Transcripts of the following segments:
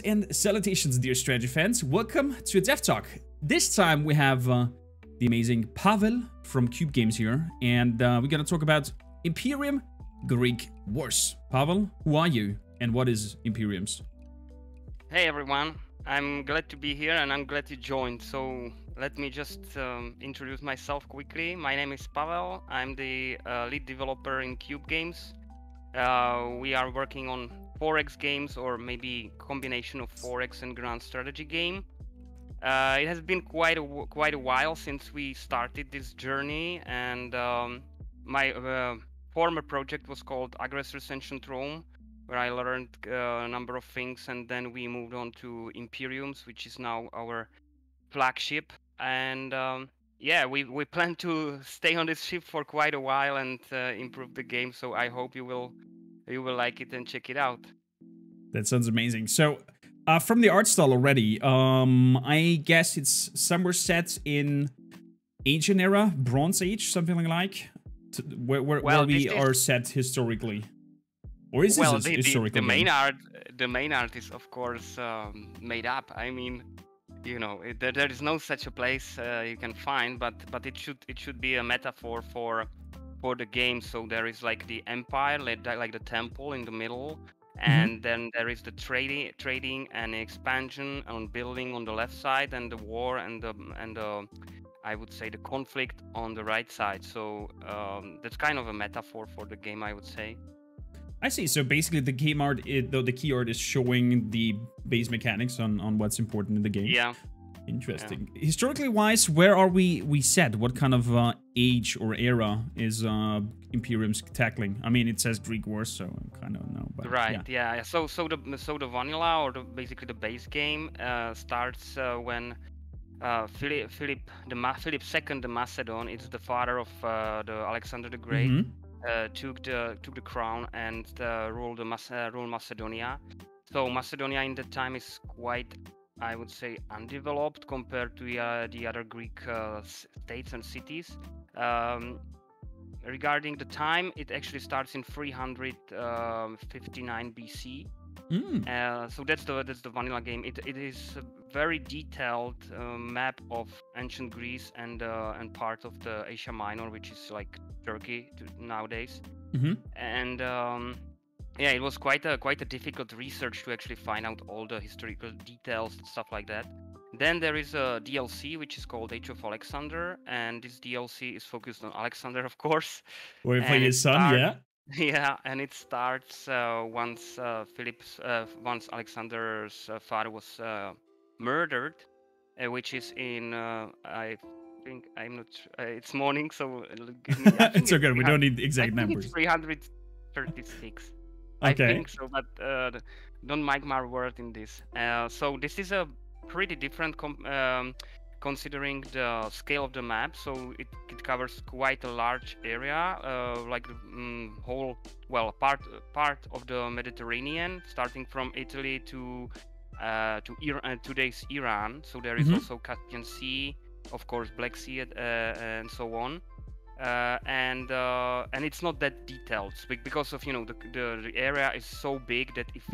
and salutations, dear strategy fans. Welcome to DevTALK. This time we have the amazing Pavel from CIV Games here, and we're gonna talk about Imperium Greek Wars. Pavel, who are you, and what is Imperiums? Hey everyone, I'm glad to be here and I'm glad you joined. So let me just introduce myself quickly. My name is Pavel. I'm the lead developer in CIV Games. We are working on 4X games, or maybe combination of 4X and grand strategy game. It has been quite a while since we started this journey, and my former project was called Aggressor's Ancient Rome, where I learned a number of things, and then we moved on to Imperiums, which is now our flagship. And yeah, we plan to stay on this ship for quite a while and improve the game. So I hope you will like it and check it out. That sounds amazing. So, from the art style already, I guess it's somewhere set in ancient era, Bronze Age, something like, where we are set historically. Or is this historical? The main art is of course made up. I mean, you know, there is no such a place you can find, but it should be a metaphor for the game. So there is like the empire, like the temple in the middle, and then there is the trading and expansion on building on the left side, and the war and the I would say the conflict on the right side. So that's kind of a metaphor for the game, I would say. I see. So basically, the game art, the key art is showing the base mechanics on what's important in the game. Yeah. Interesting. Yeah. Historically wise, where are we set? What kind of age or era is Imperiums tackling? I mean, it says Greek Wars, so I kind of know. But right. Yeah. So the vanilla, or basically the base game starts when Philip II the Macedon, it's the father of the Alexander the Great, took the crown and ruled Macedonia. So Macedonia in that time is quite, I would say, undeveloped compared to the other Greek states and cities. Regarding the time, it actually starts in 359 BC. So that's the vanilla game. It is a very detailed map of ancient Greece and part of the Asia Minor, which is like Turkey nowadays. And yeah, it was quite a difficult research to actually find out all the historical details and stuff like that. Then there is a DLC which is called Age of Alexander, and this DLC is focused on Alexander, of course. Where you play his son, yeah. Yeah, and it starts once once Alexander's father was murdered, which is in I think I'm not. It's morning, so give me. It's okay. We don't need exact numbers. It's 336. Okay. I think so, but don't mind my word in this. So this is a pretty different considering the scale of the map. So it covers quite a large area, like the whole, well, part of the Mediterranean, starting from Italy to Iran, today's Iran. So there is also Caspian Sea, of course, Black Sea, and so on. And it's not that detailed because of, you know, the area is so big that if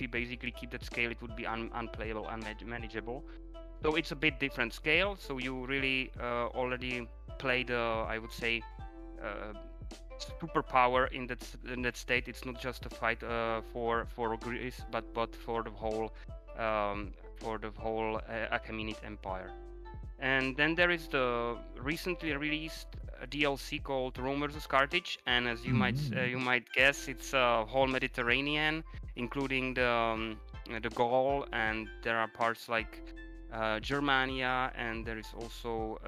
we basically keep that scale, it would be unplayable, unmanageable. So it's a bit different scale. So you really already play the, I would say, superpower in that state. It's not just a fight for Greece, but for the whole Achaemenid Empire. And then there is the recently released DLC called Rome vs Carthage, and as you might guess, it's a whole Mediterranean, including the Gaul, and there are parts like Germania, and there is also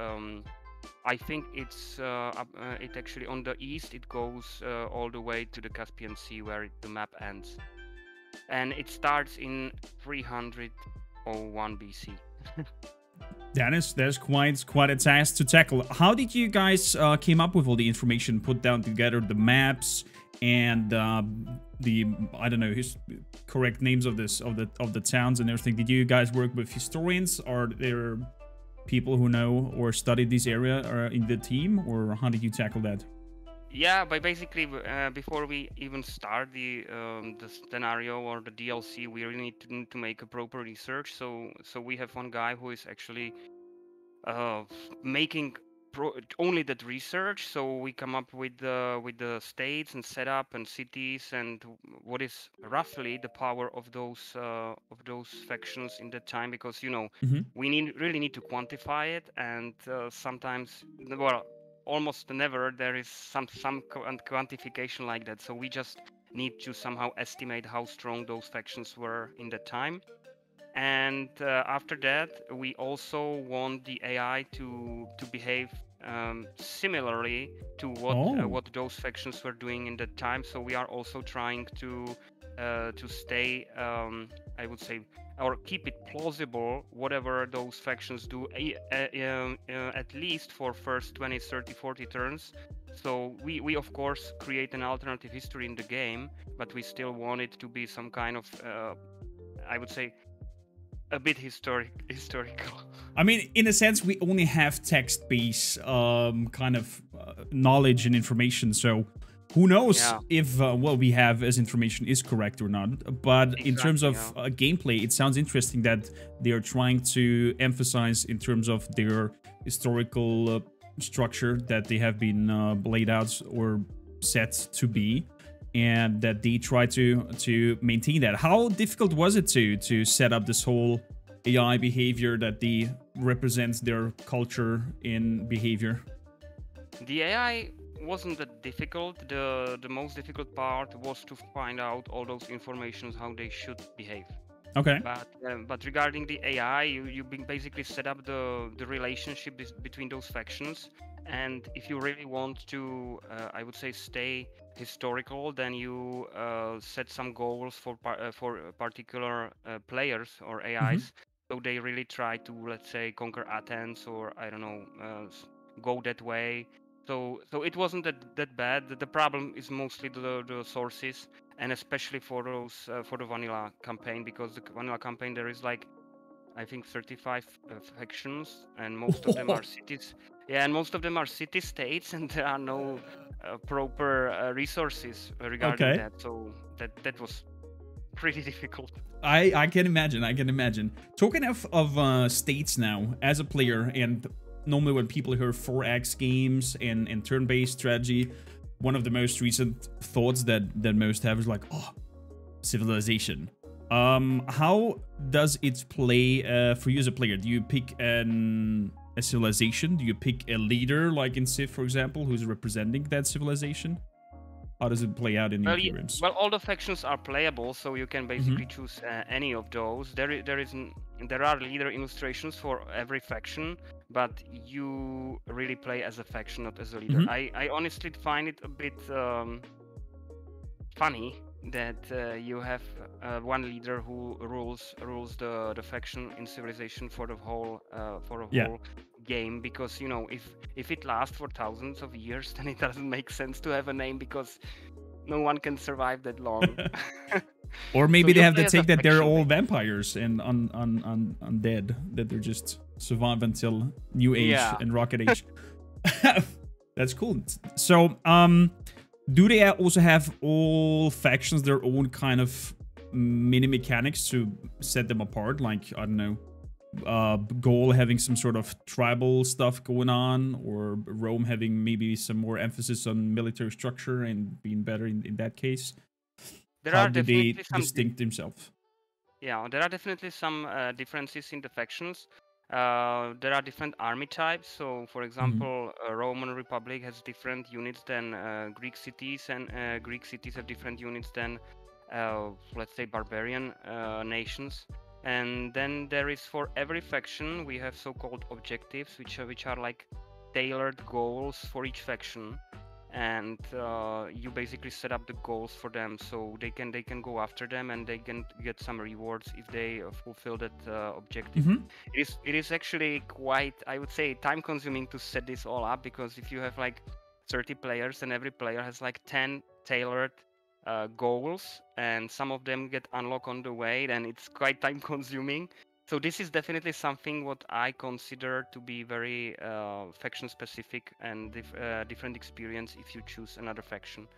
I think it's it actually on the east it goes all the way to the Caspian Sea, where the map ends, and it starts in 301 BC. There's quite a task to tackle. How did you guys came up with all the information, put down together the maps and the, I don't know, correct names of the towns and everything? Did you guys work with historians? Are there people who know or studied this area in the team, or how did you tackle that? Yeah, but basically, before we even start the scenario or the DLC, we really need to make a proper research. So we have one guy who is actually uh, making only that research. So we come up with the states and setup and cities and what is roughly the power of those factions in that time, because Hmm. we really need to quantify it, and sometimes, well, almost never there is some quantification like that. So we just need to somehow estimate how strong those factions were in that time. And after that, we also want the AI to behave similarly to Oh. what those factions were doing in that time. So we are also trying to stay, I would say, or keep it plausible, whatever those factions do, at least for first 20, 30, 40 turns. So we of course create an alternative history in the game, but we still want it to be some kind of, I would say, a bit historical. I mean, in a sense, we only have text-based kind of knowledge and information. So who knows Yeah, if what we have as information is correct or not. But in terms exactly. of Yeah. gameplay, it sounds interesting that they are trying to emphasize in terms of their historical structure that they have been laid out or set to be, and that they try to maintain that. How difficult was it to set up this whole AI behavior that they represents their culture in behavior? The AI wasn't that difficult. The most difficult part was to find out all those informations how they should behave. Okay. But regarding the AI, basically set up the relationship between those factions, and if you really want to, I would say, stay historical, then you set some goals for particular players or Hmm. AIs, so they really try to, let's say, conquer Athens, or I don't know, go that way. So it wasn't that bad. The problem is mostly the sources, and especially for those for the vanilla campaign, because the vanilla campaign there is like, I think, 35 factions, and most of them are cities. Yeah, and most of them are city states, and there are no proper resources regarding Okay. that. So that was pretty difficult. I can imagine. I can imagine. Talking of states now, as a player, and normally when people hear 4X games and turn-based strategy, one of the most recent thoughts that most have is like, oh, civilization. How does it play for you as a player? Do you pick a civilization? Do you pick a leader, like in Civ, for example, who's representing that civilization? How does it play out in the Imperiums? Well, all the factions are playable, so you can Mm-hmm. basically choose any of those. There are leader illustrations for every faction, but you really play as a faction, not as a leader. Mm-hmm. I honestly find it a bit funny that you have one leader who rules the faction in Civilization for the Yeah. whole game, because if it lasts for thousands of years, then it doesn't make sense to have a name, because no one can survive that long. Or So maybe they you have the play as a take that they're faction, all basically. vampires and undead, that they're just survive until New Age Yeah. and Rocket Age. That's cool. So, do they also have all factions their own kind of mini mechanics to set them apart? Like, I don't know, Gaul having some sort of tribal stuff going on, or Rome having maybe some more emphasis on military structure and being better in that case? There How are do they definitely some distinct themselves? Yeah, there are definitely some differences in the factions. There are different army types. So, for Mm-hmm. example, Roman Republic has different units than Greek cities, and Greek cities have different units than, let's say, barbarian nations. And then there is, for every faction, we have so-called objectives, which are like tailored goals for each faction, and you basically set up the goals for them, so they can go after them, and they can get some rewards if they fulfill that objective. Mm-hmm. It is actually quite, I would say, time consuming to set this all up, because if you have like 30 players and every player has like 10 tailored goals, and some of them get unlocked on the way, then it's quite time consuming. So this is definitely something what I consider to be very faction specific and different experience if you choose another faction.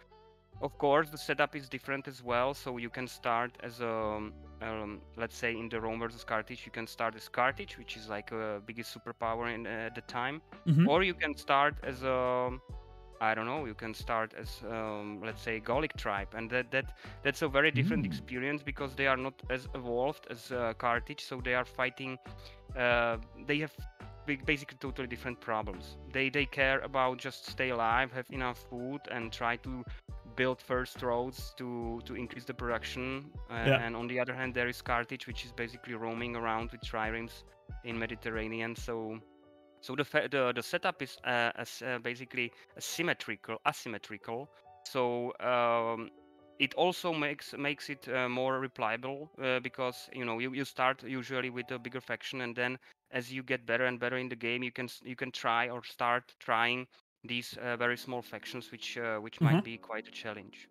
Of course, the setup is different as well. So you can start as a, let's say in the Rome versus Carthage, you can start as Carthage, which is like a biggest superpower in at the time, Mm-hmm. or you can start as a, I don't know, you can start as let's say Gallic tribe, and that's a very different Mm. experience because they are not as evolved as Carthage, so they are fighting. Uh, they have basically totally different problems. They care about just stay alive, have enough food, and try to build first roads to increase the production. Yeah. And on the other hand, there is Carthage, which is basically roaming around with triremes in Mediterranean. So the setup is basically asymmetrical. So it also makes it more replicable because you start usually with a bigger faction, and then as you get better and better in the game, you can try or start trying these very small factions, which Uh-huh. might be quite a challenge.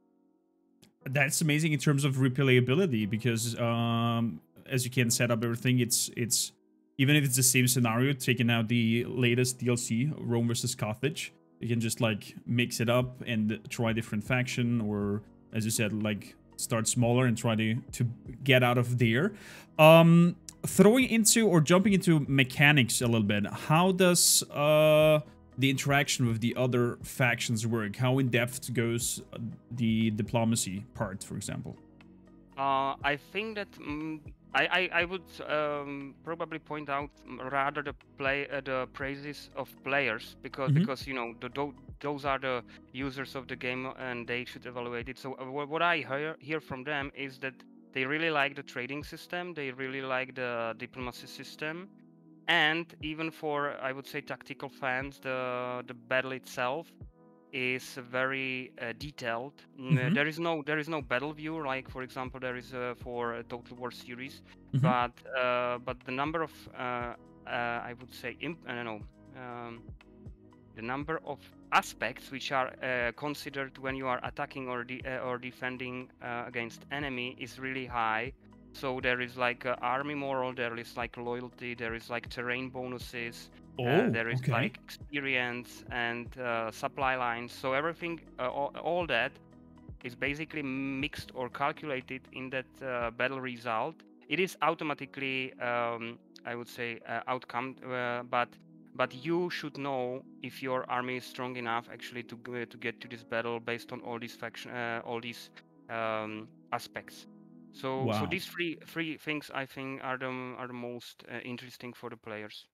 That's amazing in terms of replayability because as you can set up everything, it's even if it's the same scenario, taking out the latest DLC, Rome versus Carthage, you can just like mix it up and try different faction, or as you said, like start smaller and try to get out of there. Throwing into or jumping into mechanics a little bit, how does the interaction with the other factions work? How in depth goes the diplomacy part, for example? I think that I would probably point out rather the praises of players Hmm. because those are the users of the game and they should evaluate it. So what I hear from them is that they really like the trading system, they really like the diplomacy system, and even for I would say tactical fans, the battle itself is very detailed. Hmm. There is no battle view like for example there is for Total War series, Hmm. but the number of I would say I don't know um, the number of aspects which are considered when you are attacking or defending against enemy is really high. So there is like army moral, there is like loyalty, there is like terrain bonuses, Oh, there is okay. like experience and supply lines. So everything, all that is basically mixed or calculated in that battle result. It is automatically, I would say, outcome, but you should know if your army is strong enough actually to get to this battle based on all these all these aspects. So Wow. these three things I think are the most interesting for the players.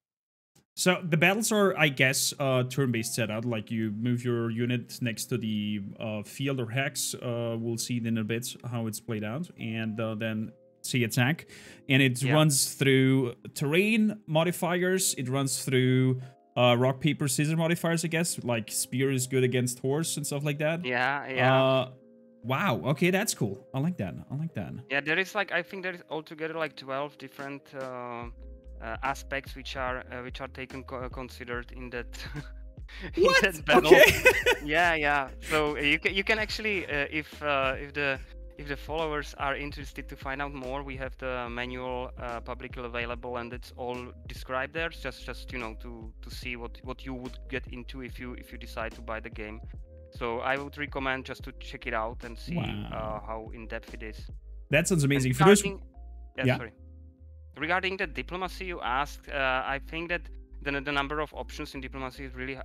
So the battles are, I guess, turn-based setup. Like you move your unit next to the field or hex. We'll see in a bit how it's played out, and then see attack. And it Yeah, runs through terrain modifiers. It runs through rock paper scissors modifiers. I guess like spear is good against horse and stuff like that. yeah. Uh, wow. Okay, that's cool. I like that. I like that. Yeah, there is like I think there is altogether like 12 different aspects which are taken considered in that in What? that battle. Okay. Yeah, yeah. So you can actually if the followers are interested to find out more, we have the manual publicly available, and it's all described there. Just to see what you would get into if you decide to buy the game. So I would recommend just to check it out and see Wow. how in depth it is. That sounds And amazing. For those, regarding, yeah, yeah. sorry. Regarding the diplomacy you asked, I think that the number of options in diplomacy is really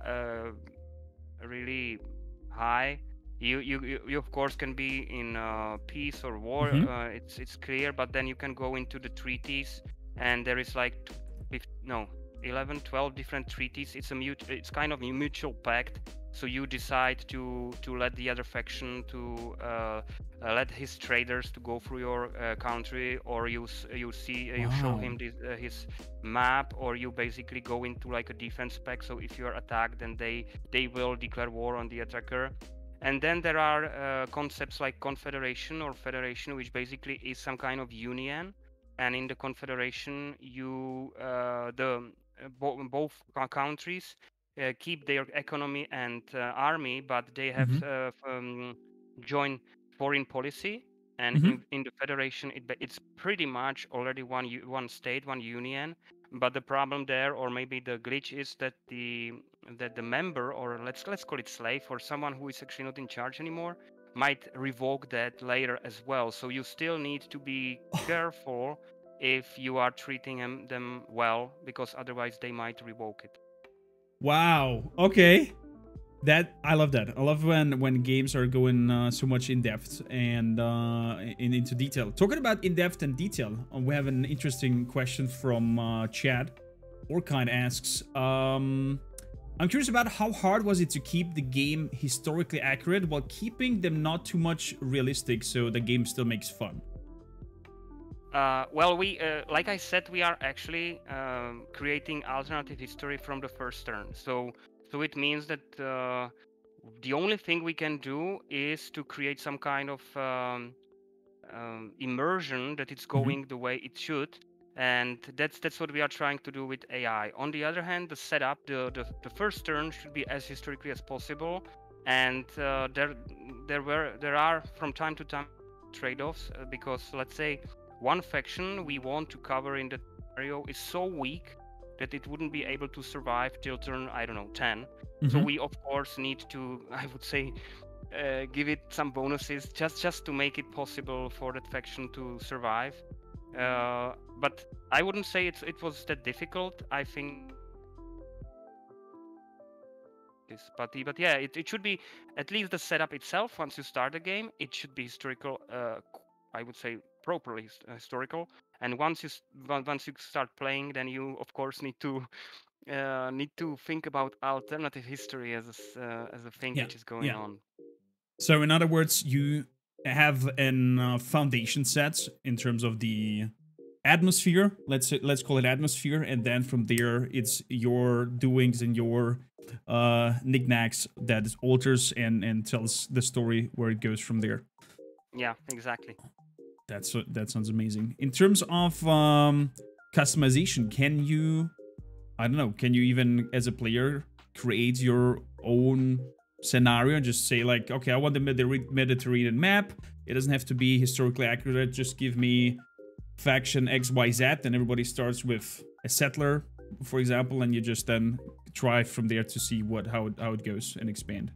high. You of course can be in peace or war. Hmm. It's clear, but then you can go into the treaties, and there is like 11, 12 different treaties. It's kind of a mutual pact. So you decide to let the other faction to let his traders to go through your country, or you show Wow. him his map, or you basically go into like a defense pact. So if you are attacked, then they will declare war on the attacker. And then there are concepts like confederation or federation, which basically is some kind of union. And in the confederation, both countries keep their economy and army, but they have Hmm. joint foreign policy. and in the federation, it's pretty much already one state, one union. But the problem there, or maybe the glitch, is that the member, or let's call it slave, or someone who is actually not in charge anymore, might revoke that later as well. So you still need to be careful if you are treating them well, because otherwise they might revoke it. Wow. Okay. That I love that. I love when games are going so much in depth and into detail. Talking about in depth and detail, we have an interesting question from Chad. Orkind asks, I'm curious about how hard was it to keep the game historically accurate while keeping them not too much realistic, so the game still makes fun. Well, like I said, we are actually creating alternative history from the first turn. So it means that the only thing we can do is to create some kind of immersion that it's going the way it should, and that's what we are trying to do with AI. On the other hand, the setup, the first turn should be as historically as possible, and there are from time to time trade-offs, because let's say one faction we want to cover in the scenario is so weak that it wouldn't be able to survive till turn, I don't know, 10. So we of course need to, I would say, give it some bonuses just to make it possible for that faction to survive. But I wouldn't say it was that difficult. I think this, but yeah, it should be at least the setup itself. Once you start the game, it should be historical. I would say properly historical. And once you start playing, then you of course need to think about alternative history as a thing Yeah, which is going yeah. on. So in other words, you have an foundation set in terms of the atmosphere. Let's call it atmosphere, and then from there, it's your doings and your knickknacks that alters and tells the story where it goes from there. Yeah, exactly. That sounds amazing. In terms of customization, can you, I don't know, can you even as a player create your own scenario and just say like, okay, I want the Mediterranean map. It doesn't have to be historically accurate. Just give me faction XYZ, and everybody starts with a settler, for example, and you just then try from there to see how it goes and expand.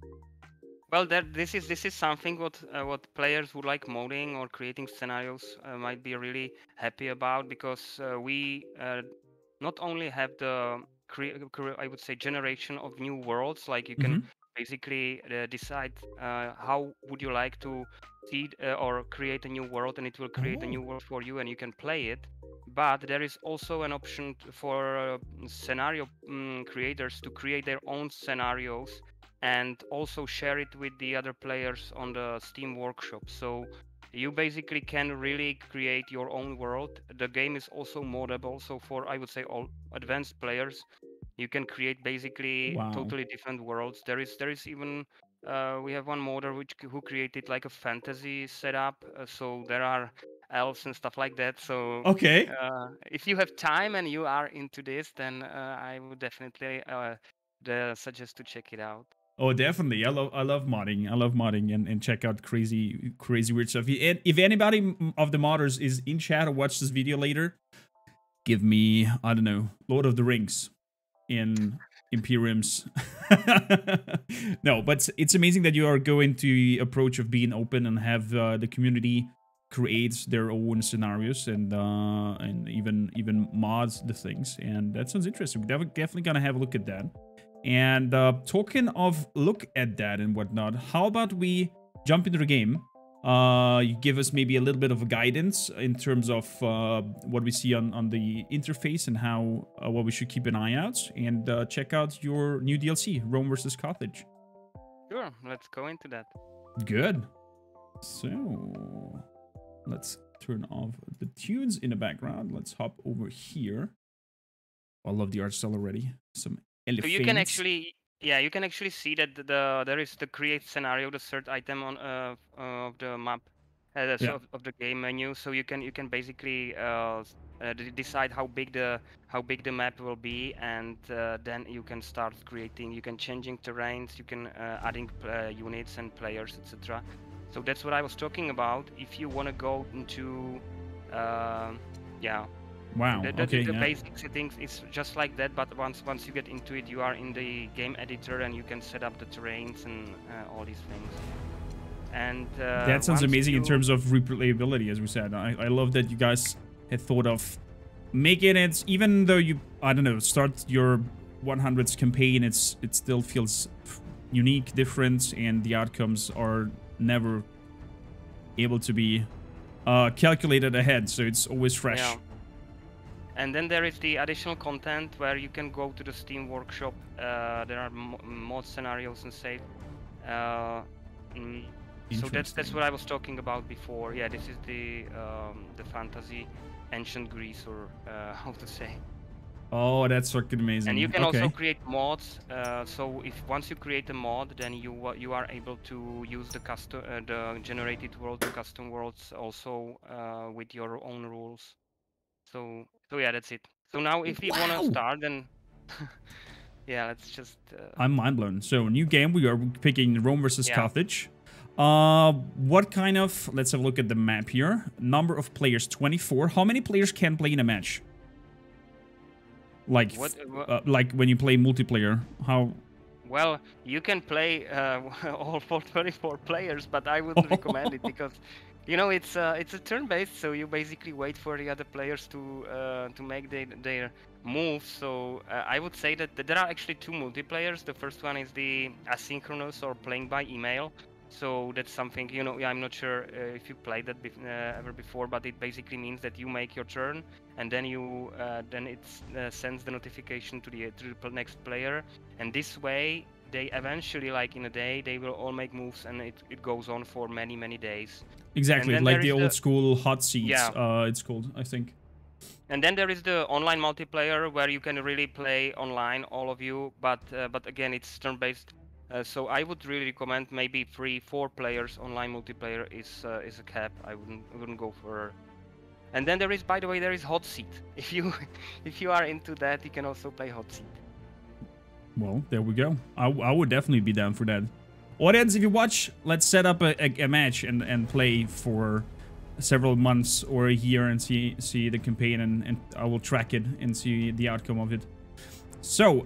Well, this is something what players who like modding or creating scenarios might be really happy about, because we not only have the I would say generation of new worlds, like you can basically decide how would you like to seed or create a new world, and it will create a new world for you and you can play it. But there is also an option for scenario creators to create their own scenarios and also share it with the other players on the Steam workshop. So you basically can really create your own world. The game is also moddable, so for, I would say, all advanced players, you can create basically totally different worlds. There is even we have one modder who created like a fantasy setup, so there are elves and stuff like that. So Okay. if you have time and you are into this, then I would definitely suggest to check it out. Oh, definitely. I love modding. I love modding and check out crazy weird stuff. If anybody of the modders is in chat or watch this video later, give me, I don't know, Lord of the Rings in Imperiums. No, but it's amazing that you are going to the approach of being open and have the community create their own scenarios and even mods the things, and that sounds interesting. We're definitely gonna have a look at that. And talking of look at that and whatnot, how about we jump into the game? You give us maybe a little bit of a guidance in terms of what we see on the interface and how what we should keep an eye out, and check out your new DLC, Rome versus Carthage. Sure, let's go into that. Good. So let's turn off the tunes in the background. Let's hop over here. I love the art style already. Some elephants. So you can actually, yeah, you can actually see that there is the create scenario, the third item on of the map, of the game menu. So you can basically decide how big the map will be, and then you can start creating. You can changing terrains, you can adding units and players, etc. So that's what I was talking about. If you want to go into, yeah, Wow. the Okay. basic settings is just like that. But once you get into it, you are in the game editor and you can set up the terrains and all these things. And that sounds amazing in terms of replayability, as we said. I love that you guys had thought of making it, even though you, I don't know, start your 100th campaign, it still feels unique, different, and the outcomes are never able to be calculated ahead, so it's always fresh. Yeah. And then there is the additional content where you can go to the Steam workshop. There are mod scenarios and save. So that's what I was talking about before. Yeah, this is the fantasy ancient Greece, or how to say. Oh, that's fucking amazing. And you can also create mods. So if once you create a mod, then you are able to use the generated world, the custom worlds, also with your own rules. So yeah, that's it. So now if you want to start, then yeah, let's just. I'm mind blown. So new game, we are picking Rome versus Carthage. What kind of? Let's have a look at the map here. Number of players, 24. How many players can play in a match? Like, like when you play multiplayer, how? Well, you can play all 24 players, but I wouldn't recommend it because, you know, it's a turn-based, so you basically wait for the other players to make their moves. So I would say that there are actually two multiplayers. The first one is the asynchronous, or playing by email. So that's something, you know, I'm not sure if you played that ever before, but it basically means that you make your turn, and then you then it sends the notification to the next player, and this way they eventually, like in a day, they will all make moves, and it goes on for many days. Exactly, like the old school hot seats, it's called, I think. And then there is the online multiplayer where you can really play online, all of you, but again, it's turn-based. So I would really recommend maybe 3-4 players. Online multiplayer is a cap. I wouldn't go for. And then there is, by the way, there is hot seat. If you are into that, you can also play hot seat. Well, there we go. I would definitely be down for that. Audience, if you watch, let's set up a match and play for several months or a year and see the campaign, and I will track it and see the outcome of it. So,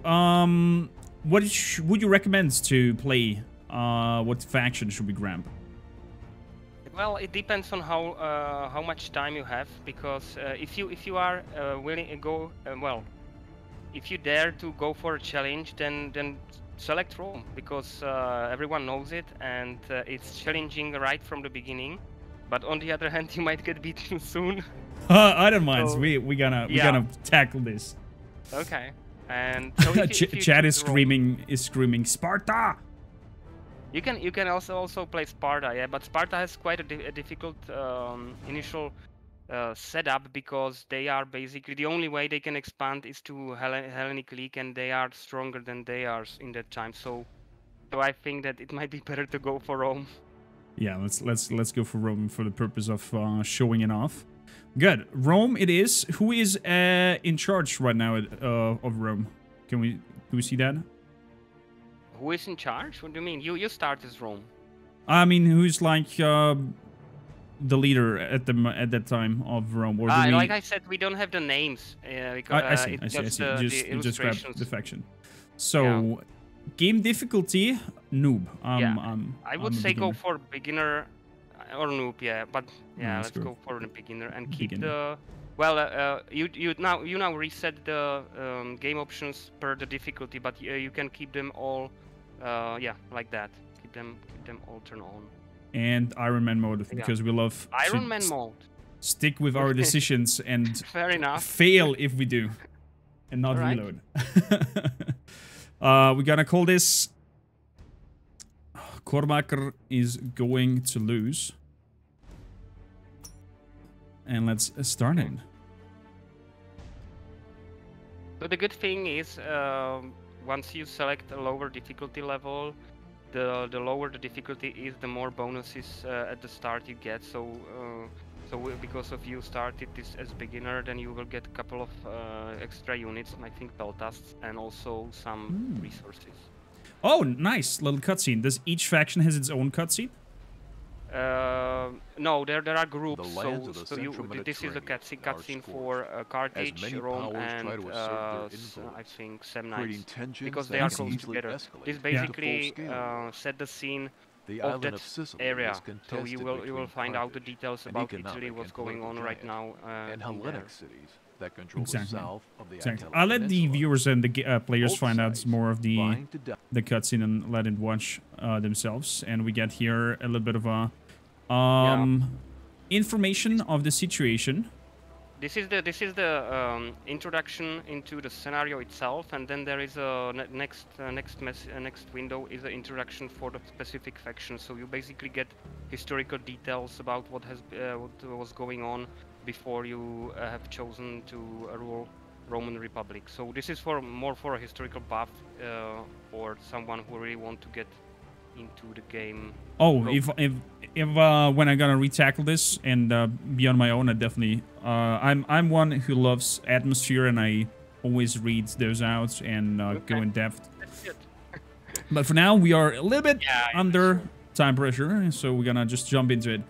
what would you recommend to play? What faction should we grab? Well, it depends on how much time you have, because if you are willing to go, if you dare to go for a challenge, then select Rome, because everyone knows it, and it's challenging right from the beginning. But on the other hand, you might get beaten soon. I don't mind. So, we're gonna tackle this. Okay. And so Chad is screaming Sparta. You can also play Sparta, yeah, but Sparta has quite a difficult initial setup, because they are basically the only way they can expand is to Hellenic League, and they are stronger than they are in that time. So I think that it might be better to go for Rome. Yeah, let's go for Rome for the purpose of showing it off. Good. Rome it is. Who is in charge right now of Rome? Do we see that? Who is in charge? What do you mean? You start as Rome. I mean, who's like the leader at that time of Rome? Or like I said, we don't have the names. Because, I see. Just grab the faction. So, game difficulty, noob. I would say go for beginner. Or noob, yeah, but yeah, let's go for the beginner and keep the. Well, you now reset the game options per the difficulty, but you can keep them all, like that. Keep them all turned on. And Iron Man mode, because we love Iron Man mode. Stick with our decisions and fair enough. Fail if we do, and not reload. We're gonna call this. Kormaker is going to lose. And let's start it. So the good thing is, once you select a lower difficulty level, the lower the difficulty is, the more bonuses at the start you get. So because of you started this as beginner, then you will get a couple of extra units, I think peltasts, and also some resources. Oh, nice little cutscene. Does each faction has its own cutscene? No, there are groups. The lands So of the so you central this is the Mediterranean are cutscene for scorched, as Carthage, many Rome, powers and try to assert their I influence, think creating Samnites, tensions because that they are can close easily together. This escalate to basically full-scale war. set the scene The of island that of Sicily area. is So you contested will between find out the Carthage, details an about Italy, economic what's and going political on right giant, now and in there. Hellenic cities that control the Exactly. south of the Exactly. Italic I'll let the peninsula. viewers and the players Both find out sides more of the vying to cutscene and let it watch themselves. And we get here a little bit of a Yeah. information of the situation. This is the introduction into the scenario itself, and then there is a next window is the introduction for the specific faction. So you basically get historical details about what was going on before you have chosen to rule Roman Republic. So this is more for a historical buff or someone who really want to get into the game. Oh, if when I'm gonna retackle this and be on my own, I definitely I'm one who loves atmosphere, and I always read those out and go in depth. That's good. But for now, we are a little bit Yeah, under time pressure, so we're gonna just jump into it.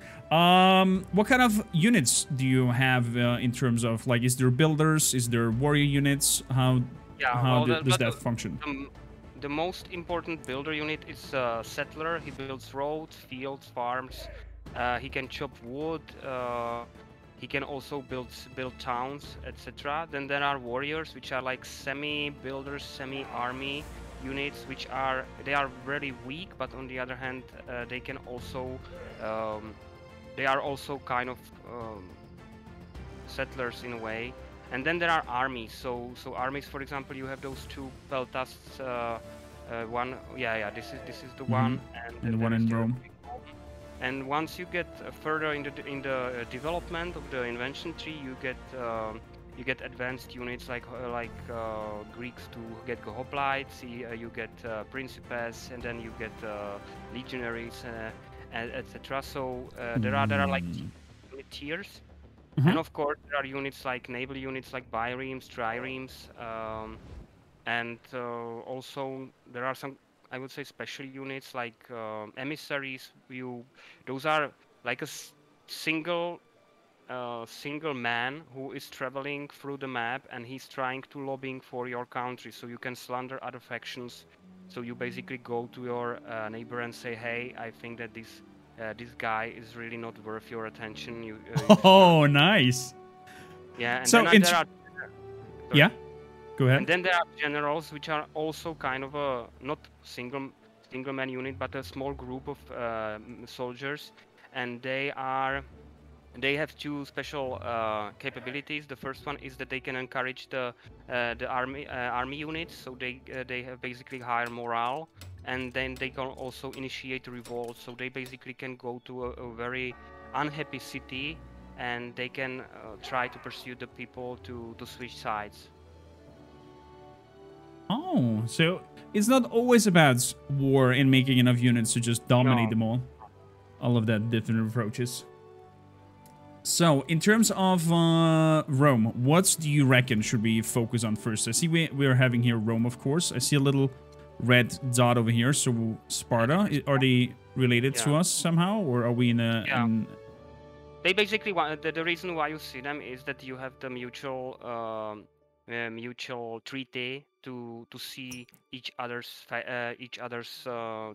What kind of units do you have in terms of, like, is there builders, is there warrior units? How does that function? The most important builder unit is settler. He builds roads, fields, farms. He can chop wood. He can also build towns, etc. Then there are warriors, which are like semi-builders, semi-army units, which are very weak, but on the other hand, they can also they are also kind of settlers in a way. And then there are armies. So armies, for example, you have those two peltasts. This is the one, and the one in Rome. And once you get further in the development of the invention tree, you get advanced units like Greeks to get hoplites. You get principes, and then you get legionaries, etc. So there are like tiers. And of course, there are units like naval units like biremes, triremes, and also there are some, I would say, special units like emissaries. Those are like a single man who is traveling through the map, and he's trying to lobbying for your country, so you can slander other factions. So you basically go to your neighbor and say, hey, I think that this guy is really not worth your attention. You Nice. Yeah, and so then there are... Yeah, go ahead. And then there are generals, which are also kind of a not single man unit, but a small group of soldiers, and they have two special capabilities. The first one is that they can encourage the army units, so they have basically higher morale, and then they can also initiate a revolt. So they basically can go to a very unhappy city, and they can try to pursue the people to switch sides. Oh, so it's not always about war and making enough units to just dominate them all. All of that different approaches. So, in terms of Rome, what do you reckon should we focus on first? I see we're having here Rome, of course. I see a little red dot over here. So, Sparta, are they related to us somehow? Or are we in a... They basically want... The reason why you see them is that you have the mutual treaty to see each other's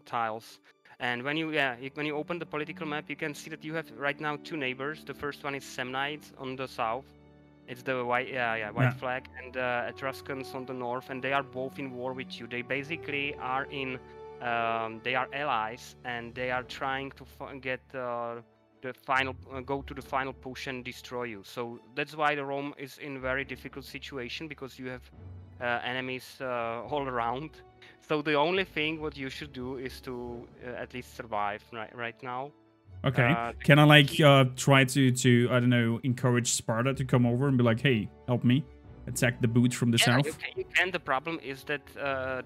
tiles. And when you open the political map, you can see that you have right now two neighbors. The first one is Samnites on the south. It's the white flag, and Etruscans on the north, and they are both in war with you. They basically are they are allies, and they are trying to get the final go to the final push and destroy you. So that's why the Rome is in a very difficult situation, because you have enemies all around. So the only thing what you should do is to at least survive right now. Okay. Can I like try to I don't know, encourage Sparta to come over and be like, hey, help me attack the boots from the south? You can. The problem is that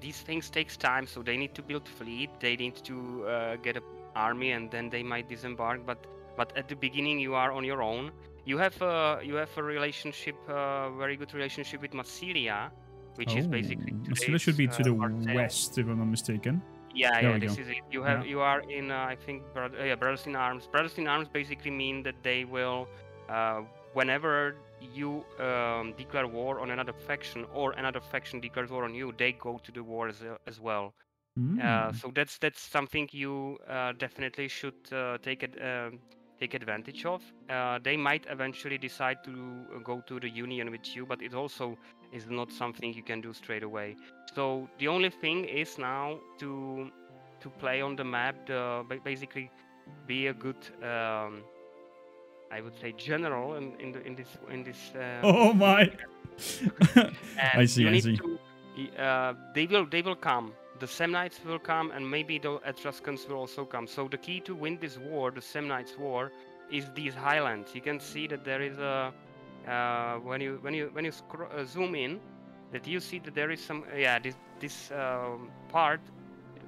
these things takes time, so they need to build fleet. They need to get an army, and then they might disembark. But at the beginning, you are on your own. You have a relationship, very good relationship with Massilia, which is basically Massilia should be to the west, if I'm not mistaken. Yeah, There yeah, we this go. is it. You Yeah. have you are in I think Brothers in Arms. Brothers in Arms basically mean that they will whenever you declare war on another faction or another faction declares war on you, they go to the war as well. Mm. So that's something you definitely should take advantage of. They might eventually decide to go to the union with you, but it also is not something you can do straight away. So the only thing is now to play on the map, basically be a good, I would say, general in this. Oh my. I And see. you I need see. to they will come, the Samnites will come, and maybe the Etruscans will also come. So the key to win this war, the Samnites war, is these highlands. You can see that there is a when you zoom in, that you see that there is some this part.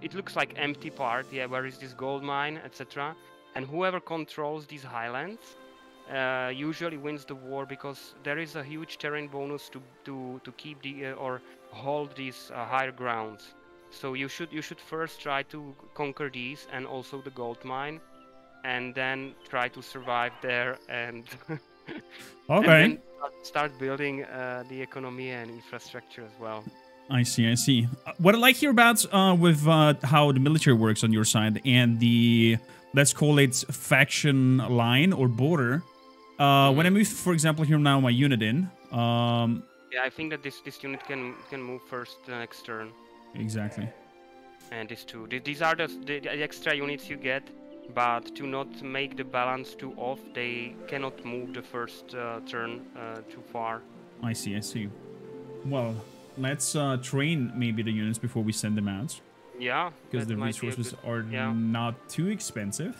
It looks like empty part, yeah, where is this gold mine, etc. And whoever controls these highlands usually wins the war, because there is a huge terrain bonus to keep the or hold these higher grounds. So you should first try to conquer these and also the gold mine, and then try to survive there, and and Okay. then start building the economy and infrastructure as well. I see. I see. What I like here about with how the military works on your side and the, let's call it, faction line or border. When I move, for example, here now my unit in. Yeah, I think that this unit can move first the next turn. Exactly. And these two. These are the extra units you get, but to not make the balance too off, they cannot move the first turn too far. I see. I see. Well, let's train maybe the units before we send them out, Yeah, because that the might be a resources good- are yeah. not too expensive.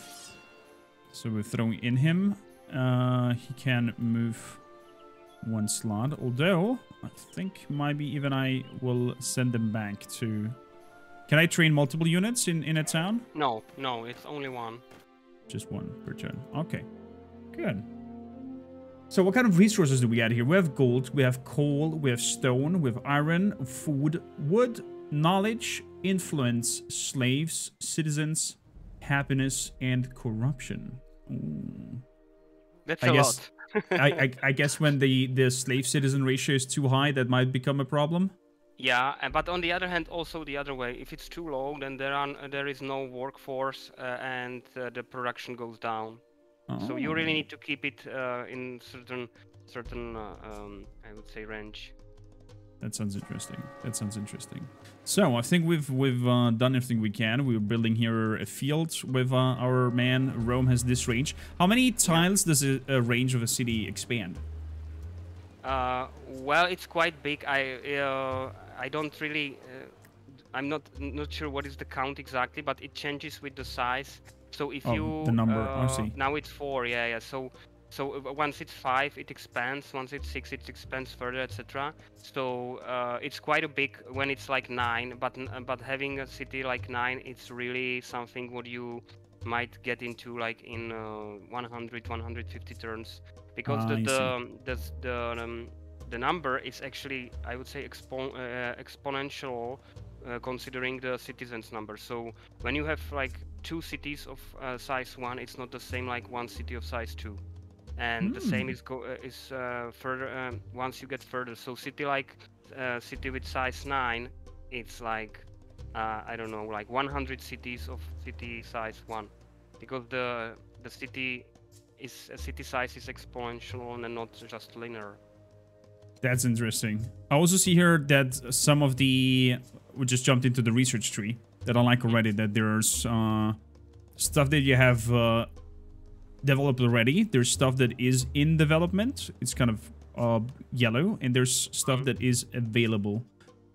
So we're throwing in him. He can move one slot, although I think maybe even I will send them back to... Can I train multiple units in a town? No, it's only one. Just one per turn. Okay, good. So what kind of resources do we add here? We have gold, we have coal, we have stone, we have iron, food, wood, knowledge, influence, slaves, citizens, happiness, and corruption. Ooh. That's I a guess- lot. I guess when the slave citizen ratio is too high, that might become a problem. Yeah, but on the other hand, also the other way. If it's too low, then there is no workforce, and the production goes down. So you really need to keep it in certain I would say range. That sounds interesting. That sounds interesting. So I think we've done everything we can. We're building here a field with our man. Rome has this range. How many tiles does a range of a city expand? Well, it's quite big. I don't really. I'm not sure what is the count exactly, but it changes with the size. So if you the number, I see. now it's 4, yeah. So once it's 5, it expands. Once it's 6, it expands further, etc. So it's quite a big when it's like 9. But having a city like 9, it's really something what you might get into like in 100, 150 turns, because the number is actually, I would say, exponential. Considering the citizens number. So when you have like 2 cities of size 1, it's not the same like 1 city of size 2, and the same is further once you get further. So city with size 9, it's like I don't know, like 100 cities of city size 1, because the city size is exponential and not just linear. That's interesting. I also see here that some of the... We just jumped into the research tree that I like already, that there's stuff that you have developed already. There's stuff that is in development. It's kind of yellow. And there's stuff that is available.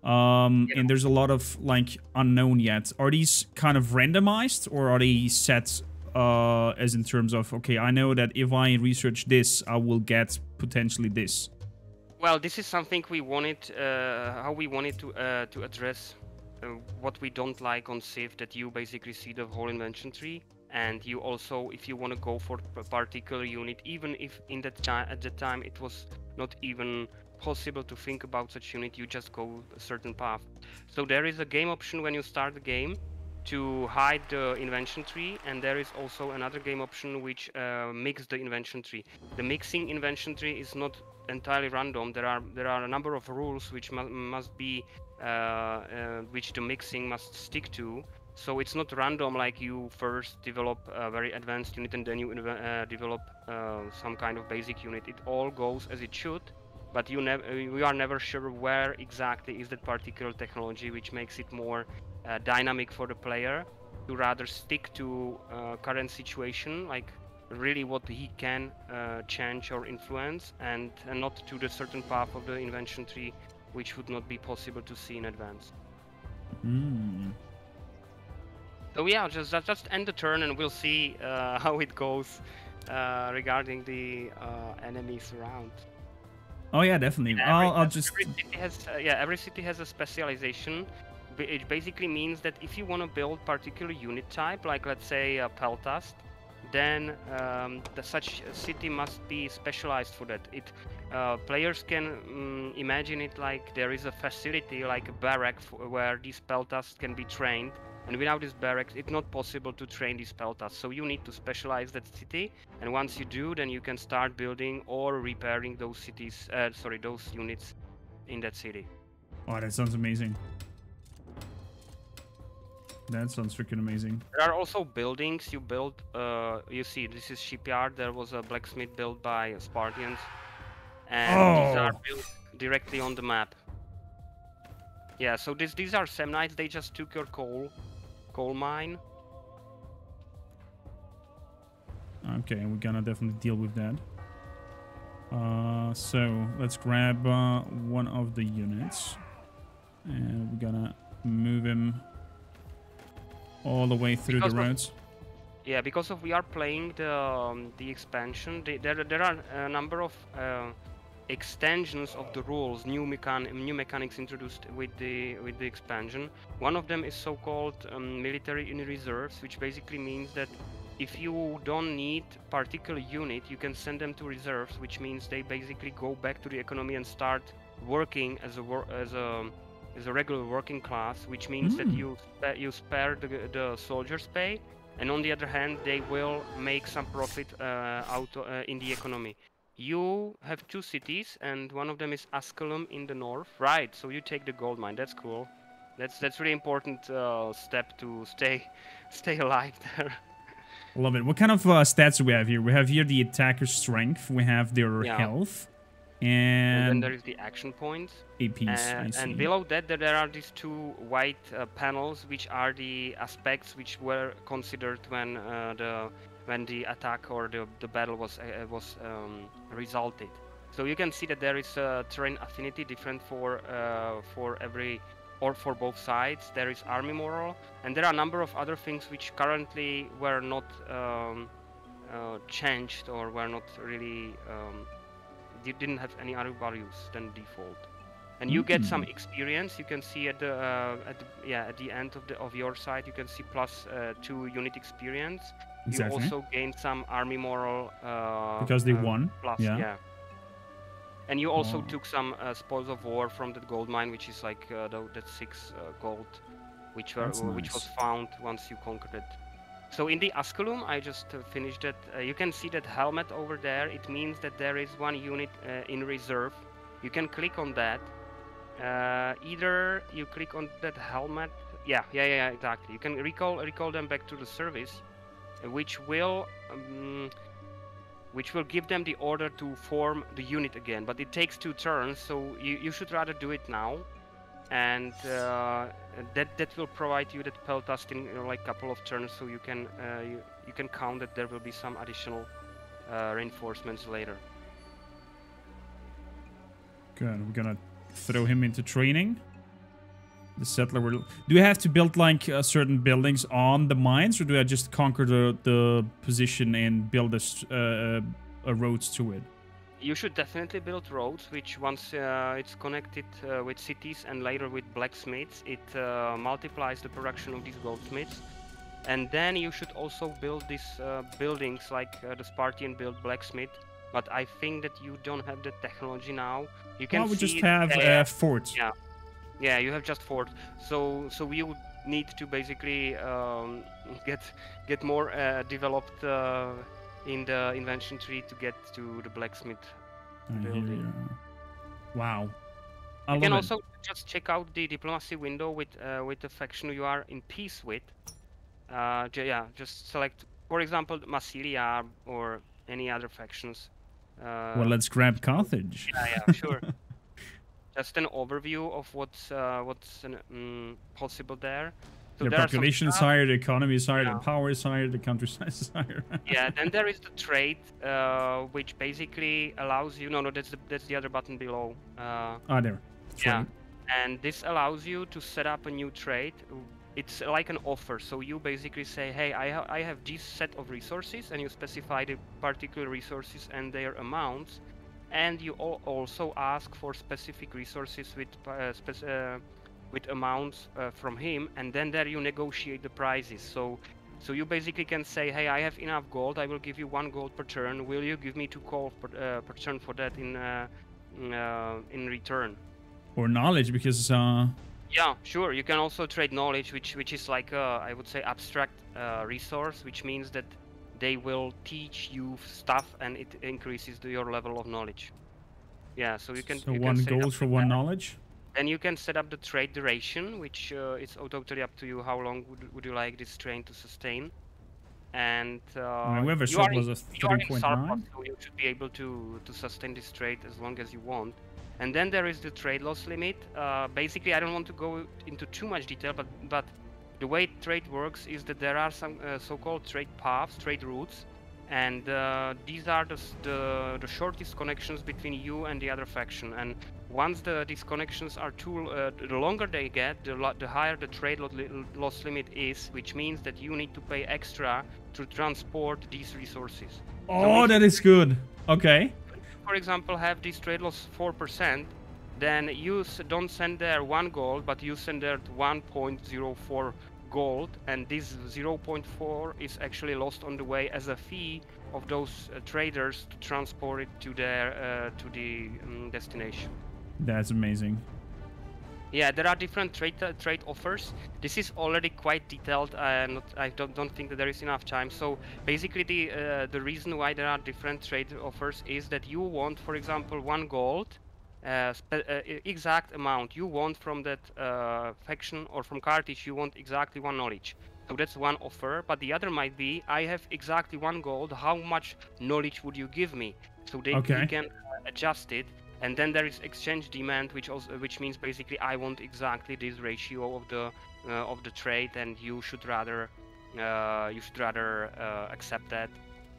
And there's a lot of like unknown yet. Are these kind of randomized, or are they set as in terms of, okay, I know that if I research this, I will get potentially this? Well, this is something we wanted, how we wanted to address what we don't like on Civ, that you basically see the whole invention tree, and you also, if you want to go for a particular unit, even if at the time it was not even possible to think about such unit, you just go a certain path. So there is a game option when you start the game, to hide the invention tree, and there is also another game option which mix the invention tree. The mixing invention tree is not entirely random. There are a number of rules which must be which the mixing must stick to. So it's not random, like you first develop a very advanced unit and then you develop some kind of basic unit. It all goes as it should, but we are never sure where exactly is that particular technology which makes it more dynamic for the player to rather stick to current situation, like really what he can change or influence, and not to the certain path of the invention tree which would not be possible to see in advance. So yeah, just end the turn and we'll see how it goes regarding the enemies around. Oh yeah, definitely. I'll just. Every city has a specialization. It basically means that if you want to build particular unit type, like let's say Peltast, then such city must be specialized for that. Players can imagine it like there is a facility, like a barrack, where these Peltasts can be trained. And without this barracks, it's not possible to train these Peltasts. So you need to specialize that city. And once you do, then you can start building or repairing those cities. Those units in that city. Oh, that sounds amazing. That sounds freaking amazing. There are also buildings you build. You see, this is shipyard. There was a blacksmith built by Spartans, and these are built directly on the map. Yeah, so these are Samnites. They just took your coal mine. Okay, we're gonna definitely deal with that. So let's grab one of the units, and we're gonna move him all the way through the roads. Yeah, because we are playing the expansion. There are a number of extensions of the rules, new mechanics introduced with the expansion. One of them is so-called military in reserves, which basically means that if you don't need particular unit, you can send them to reserves, which means they basically go back to the economy and start working as a regular working class, which means that you spare the soldiers' pay, and on the other hand, they will make some profit in the economy. You have two cities, and one of them is Asculum in the north. Right, so you take the gold mine. That's cool. That's really important step to stay alive there. Love it. What kind of stats do we have here? We have here the attacker's strength. We have their health. And then there is the action points. APs, and below that, there are these two white panels, which are the aspects which were considered when the attack or the battle was resulted. So you can see that there is a terrain affinity different for every or for both sides. There is army moral, and there are a number of other things which currently were not changed or were not really didn't have any other values than default. And you get some experience. You can see at the end of your side, you can see +2 unit experience. Exactly. You also gain some army moral because they won. Yeah. And you also took some spoils of war from that gold mine, which is like that 6 gold, which was found once you conquered it. So in the Asculum, I just finished it. You can see that helmet over there. It means that there is one unit in reserve. You can click on that. Either you click on that helmet. Yeah, exactly. You can recall them back to the service, which will give them the order to form the unit again. But it takes 2 turns, so you should rather do it now. And that will provide you that Peltast in like a couple of turns, so you can count that there will be some additional reinforcements later. Good. We're gonna throw him into training. The settler will. Do you have to build like certain buildings on the mines, or do I just conquer the position and build a roads to it? You should definitely build roads, which once it's connected with cities and later with blacksmiths, it multiplies the production of these goldsmiths. And then you should also build these buildings like the Spartan built blacksmith. But I think that you don't have the technology now. You can we just have forts. Yeah, you have just forts. So need to basically get more developed in the invention tree to get to the blacksmith building. Wow. You can also just check out the diplomacy window with the faction you are in peace with. Yeah, just select, for example, Massilia or any other factions. Well, let's grab Carthage. Yeah, sure. Just an overview of what's possible there. So the population is higher, the economy is higher, the power is higher, the countryside is higher. Yeah, then there is the trade, which basically allows you. No, that's the other button below. There. Trade. Yeah, and this allows you to set up a new trade. It's like an offer. So you basically say, hey, I have this set of resources, and you specify the particular resources and their amounts, and you also ask for specific resources with amounts from him, and then there you negotiate the prices. So you basically can say, hey, I have enough gold, I will give you 1 gold per turn. Will you give me 2 gold per turn for that in return? Or knowledge, because yeah, sure. You can also trade knowledge, which is like I would say abstract resource, which means that they will teach you stuff, and it increases your level of knowledge. Yeah, so you can. So 1 gold for 1 knowledge. Then you can set up the trade duration, which is totally up to you. How long would you like this train to sustain? And we have a surplus of 3.9, so you should be able to sustain this trade as long as you want. And then there is the trade loss limit. Basically, I don't want to go into too much detail, but the way trade works is that there are some so-called trade paths, trade routes, and these are the shortest connections between you and the other faction. And once these connections are the longer they get, the higher the trade loss limit is, which means that you need to pay extra to transport these resources. Oh, that is good. Okay. For example, have this trade loss 4%, then you don't send there 1 gold, but you send there 1.04 gold, and this 0.4 is actually lost on the way as a fee of those traders to transport it to their the destination. That's amazing. Yeah, there are different trade offers. This is already quite detailed, and I don't think that there is enough time. So basically, the reason why there are different trade offers is that you want, for example, 1 gold, exact amount you want from that faction, or from Carthage you want exactly 1 knowledge. So that's one offer. But the other might be, I have exactly 1 gold. How much knowledge would you give me? So you can adjust it. And then there is exchange demand, which means basically I want exactly this ratio of the trade, and you should rather accept that,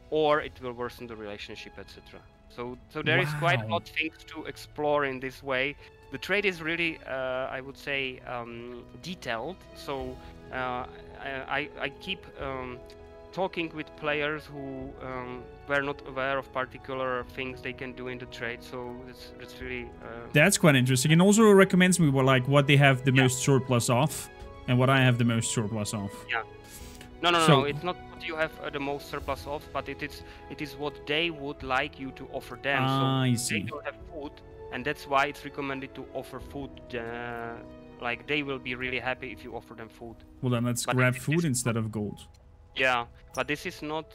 or it will worsen the relationship, etc. So there is quite a lot of things to explore in this way. The trade is really, I would say, detailed. So I keep talking with players who were not aware of particular things they can do in the trade, so it's really that's quite interesting. And also recommends me what they have the most surplus of and what I have the most surplus of. Yeah. No, it's not what you have the most surplus of, but it is what they would like you to offer them. So I see. They don't have food, and that's why it's recommended to offer food. Like, they will be really happy if you offer them food. Well, then let's grab food instead of gold. Yeah, but this is not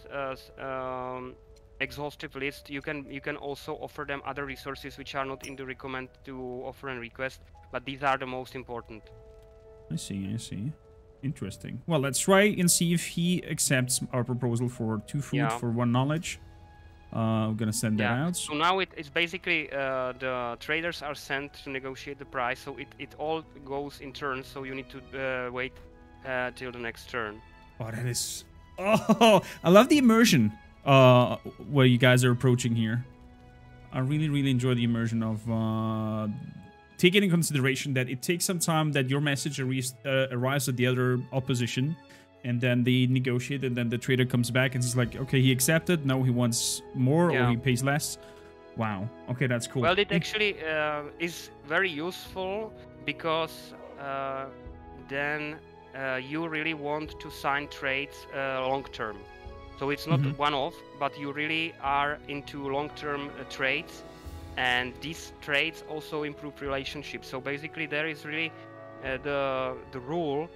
exhaustive list. You can also offer them other resources which are not in the recommend to offer and request, but these are the most important. I see. Interesting. Well, let's try and see if he accepts our proposal for 2 food for 1 knowledge. I'm gonna send that out. So now it's basically the traders are sent to negotiate the price, so it all goes in turns, so you need to wait till the next turn. Oh, that is... Oh, I love the immersion where you guys are approaching here. I really enjoy the immersion of taking in consideration that it takes some time that your message arrives at the other opposition, and then they negotiate, and then the trader comes back and it's like, okay, he accepted, no, he wants more, or he pays less. Wow. Okay, that's cool. Well, it actually is very useful, because then you really want to sign trades long term. So it's not one-off, but you really are into long-term trades, and these trades also improve relationships. So basically there is really the rule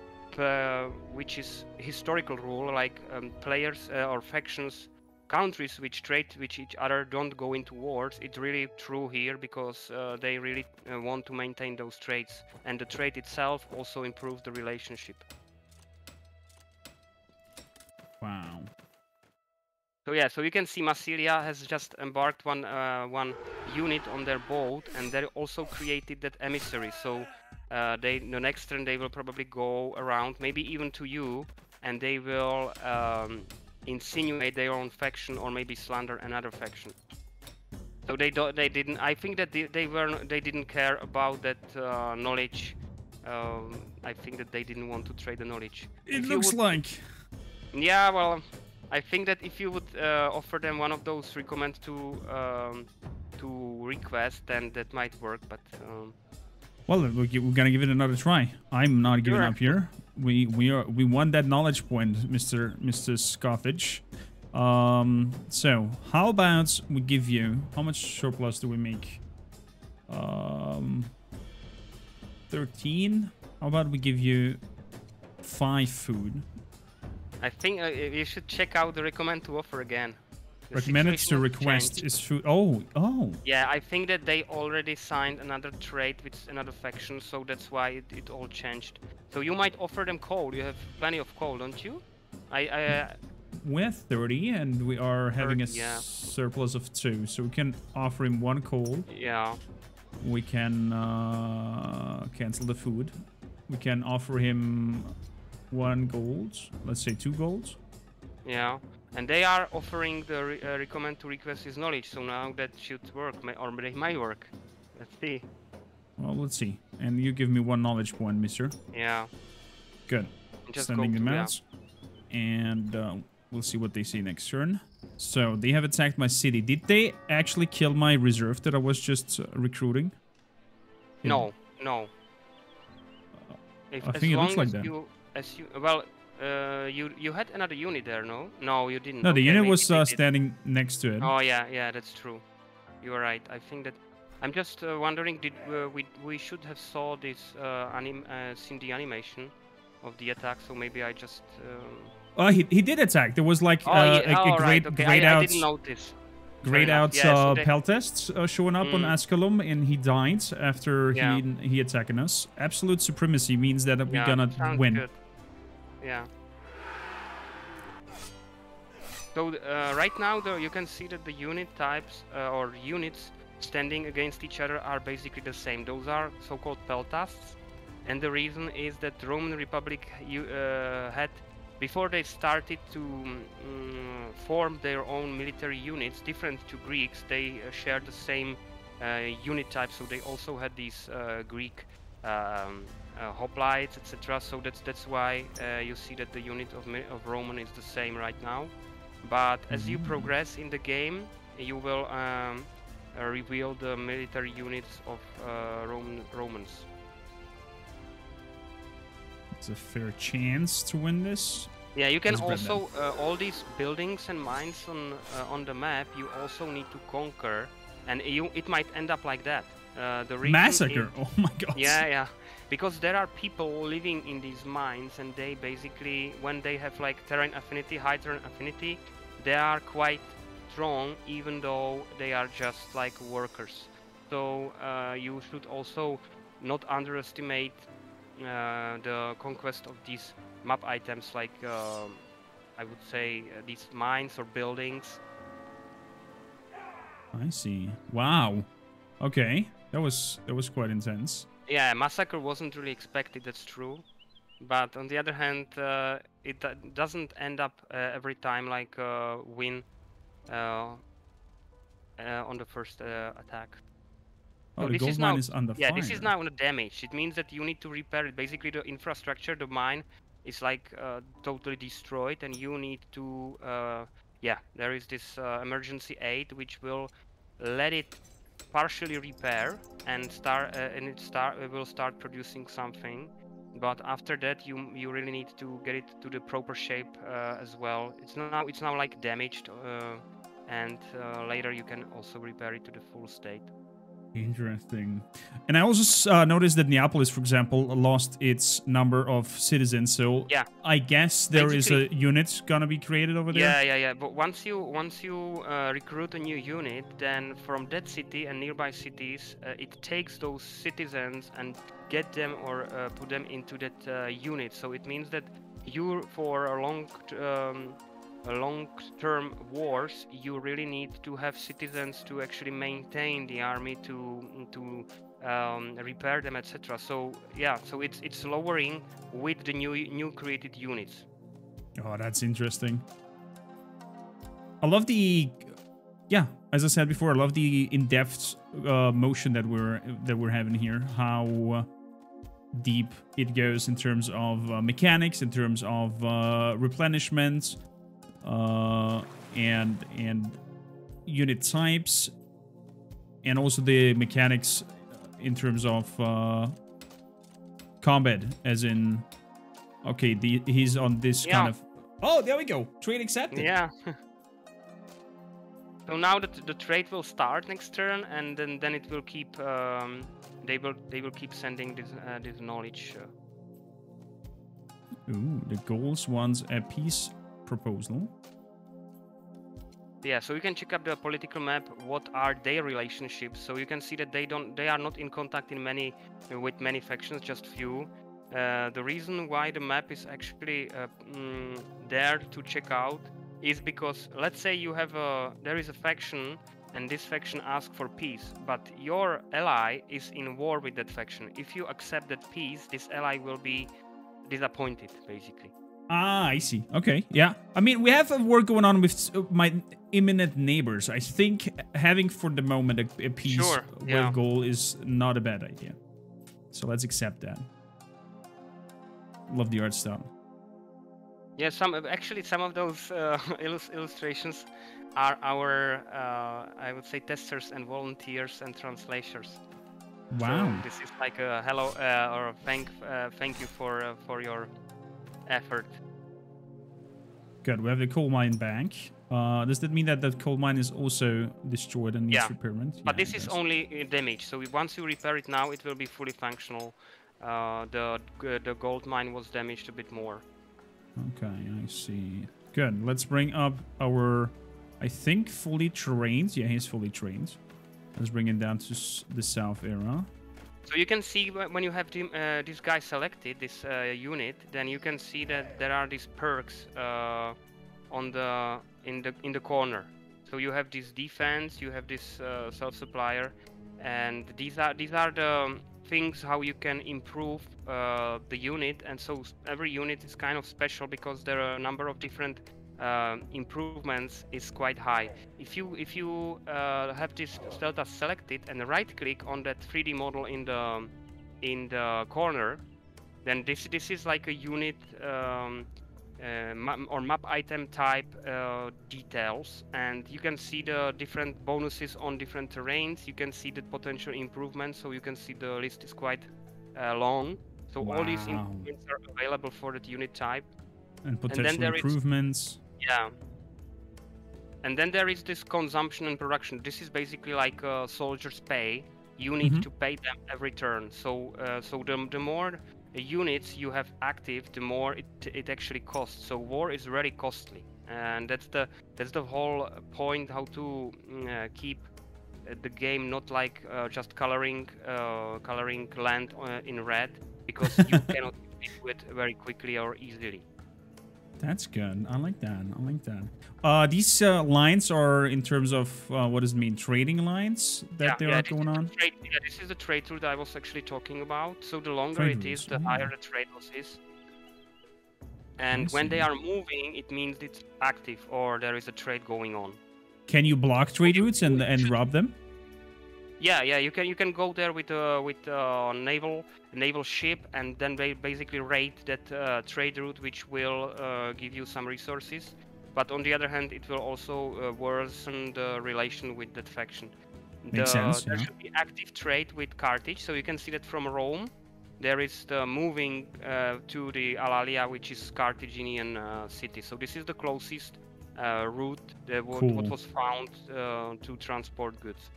which is historical rule, like players or factions, countries which trade with each other don't go into wars. It's really true here because they really want to maintain those trades, and the trade itself also improves the relationship. Wow. So yeah, so you can see Massilia has just embarked one unit on their boat, and they also created that emissary. So the next turn they will probably go around, maybe even to you, and they will insinuate their own faction or maybe slander another faction. So they didn't. I think that they didn't care about that knowledge. I think that they didn't want to trade the knowledge. It looks like. Yeah, well, I think that if you would offer them one of those recommend to request, then that might work. But well, we're gonna give it another try. I'm not giving Sure. up here. We want that knowledge point, Mr. Carthage. So how about we give you, how much surplus do we make? 13. How about we give you 5 food? I think you should check out the recommend to offer again. The Recommended situation to has request changed. is food. Oh. Yeah, I think that they already signed another trade with another faction, so that's why it all changed. So you might offer them coal. You have plenty of coal, don't you? We're 30 and we are having a 30, yeah. surplus of 2, so we can offer him 1 coal. Yeah. We can cancel the food. We can offer him 1 gold. Let's say 2 golds. Yeah. And they are offering the recommend to request his knowledge, so now that should work, or they might work. Let's see. Well, let's see. And you give me 1 knowledge point, mister. Yeah. Good. Just Sending go them to, out. And we'll see what they say next turn. So, they have attacked my city. Did they actually kill my reserve that I was just recruiting? No. I think it looks like that. You had another unit there, no? No, you didn't. No, the Okay, unit maybe was they did. standing next to it. Oh yeah, that's true. You are right. I think that. I'm just wondering, did we should have saw this seen the animation of the attack? So maybe I just. He did attack. There was like a right, okay. grayed I out, didn't notice. grayed Fair out enough. Yeah, so pelt tests showing up on Ascalon, and he died after Yeah. he attacking us. Absolute supremacy means that we're Yeah, gonna sounds win. good. Yeah. So right now, though, you can see that the unit types or units standing against each other are basically the same. Those are so-called peltasts, and the reason is that the Roman Republic had, before they started to form their own military units, different to Greeks, they shared the same unit type. So they also had these Greek hoplites, etc. So that's why you see that the unit of Roman is the same right now. But as you progress in the game, you will reveal the military units of Romans. It's a fair chance to win this. Yeah, you can Let's grab also all these buildings and mines on the map. You also need to conquer, and it might end up like that. The reason Massacre! Oh my god! Yeah, because there are people living in these mines, and they basically, when they have like terrain affinity, high terrain affinity, they are quite strong, even though they are just like workers. So you should also not underestimate the conquest of these map items, like I would say these mines or buildings. I see. Wow. Okay, that was quite intense. Yeah, massacre wasn't really expected. That's true. But on the other hand, it doesn't end up every time like win on the first attack. Oh, So the this gold is mine now, is under yeah, fire. this is now on the damage. It means that you need to repair it. Basically, the infrastructure, the mine, is like totally destroyed, and you need to, yeah, there is this emergency aid which will let it partially repair and it will start producing something. But after that, you really need to get it to the proper shape as well. It's now like damaged, and later you can also repair it to the full state. Interesting. And I also noticed that Neapolis, for example, lost its number of citizens. So Yeah. I guess there is a unit gonna be created over there. Yeah. But once you recruit a new unit, then from that city and nearby cities, it takes those citizens and get them or put them into that unit. So it means that you, for a long-term wars, you really need to have citizens to actually maintain the army, to repair them, etc. So yeah, so it's lowering with the new created units. Oh, that's interesting. I love the, yeah, as I said before, I love the in-depth motion that we're having here. How deep it goes in terms of mechanics, in terms of replenishment, and unit types, and also the mechanics in terms of combat, as in, okay, he's on this kind of. Oh, there we go. Trade accepted. Yeah. So now that the trade will start next turn, and then it will keep. They will keep sending this knowledge. Ooh, the Gauls wants a peace proposal. Yeah, so you can check up the political map. What are their relationships? So you can see that they are not in contact with many factions, just few. The reason why the map is actually there to check out is because, let's say there is a faction, and this faction asks for peace, but your ally is in war with that faction. If you accept that peace, this ally will be disappointed, basically. Ah, I see. Okay, yeah. I mean, we have a war going on with my imminent neighbors. I think having for the moment a peace with goal is not a bad idea. So let's accept that. Love the art style. Yeah, some of those illustrations are our, I would say, testers and volunteers and translators. Wow. So this is like a hello or a thank you for your effort. Good. We have the coal mine bank. Does that mean that that coal mine is also destroyed and needs repairment? But this is only damage. So once you repair it now, it will be fully functional. The gold mine was damaged a bit more. Okay, I see. Good. Let's bring up our, I think, fully trained. Yeah, he's fully trained. Let's bring it down to the south era. So you can see when you have this guy selected, this unit, then you can see that there are these perks in the corner. So you have this defense, you have this self-supplier, and these are the things how you can improve the unit. And so every unit is kind of special because there are a number of different improvements is quite high. If you have this delta selected and right click on that 3D model in the corner, then this is like a unit map item type details, and you can see the different bonuses on different terrains. You can see the potential improvements, so you can see the list is quite long. So all these improvements are available for that unit type. And potential improvements. Yeah. And then there is this consumption and production. This is basically like a soldier's pay. You need to pay them every turn. So the more units you have active, the more it actually costs. So war is very costly, and that's the whole point, how to keep the game not like just coloring land in red, because you cannot do it very quickly or easily. That's good. I like that. I like that. These lines are in terms of what does it mean? Trading lines that are going on? This is the trade route I was actually talking about. So the longer it is, the higher the trade loss is. And when they are moving, it means it's active or there is a trade going on. Can you block trade routes and rob them? Yeah, you can go there with a naval ship, and then they basically raid that trade route, which will give you some resources. But on the other hand, it will also worsen the relation with that faction. Makes sense. There should be active trade with Carthage, so you can see that from Rome. There is the moving to the Alalia, which is Carthaginian city. So this is the closest route what was found to transport goods.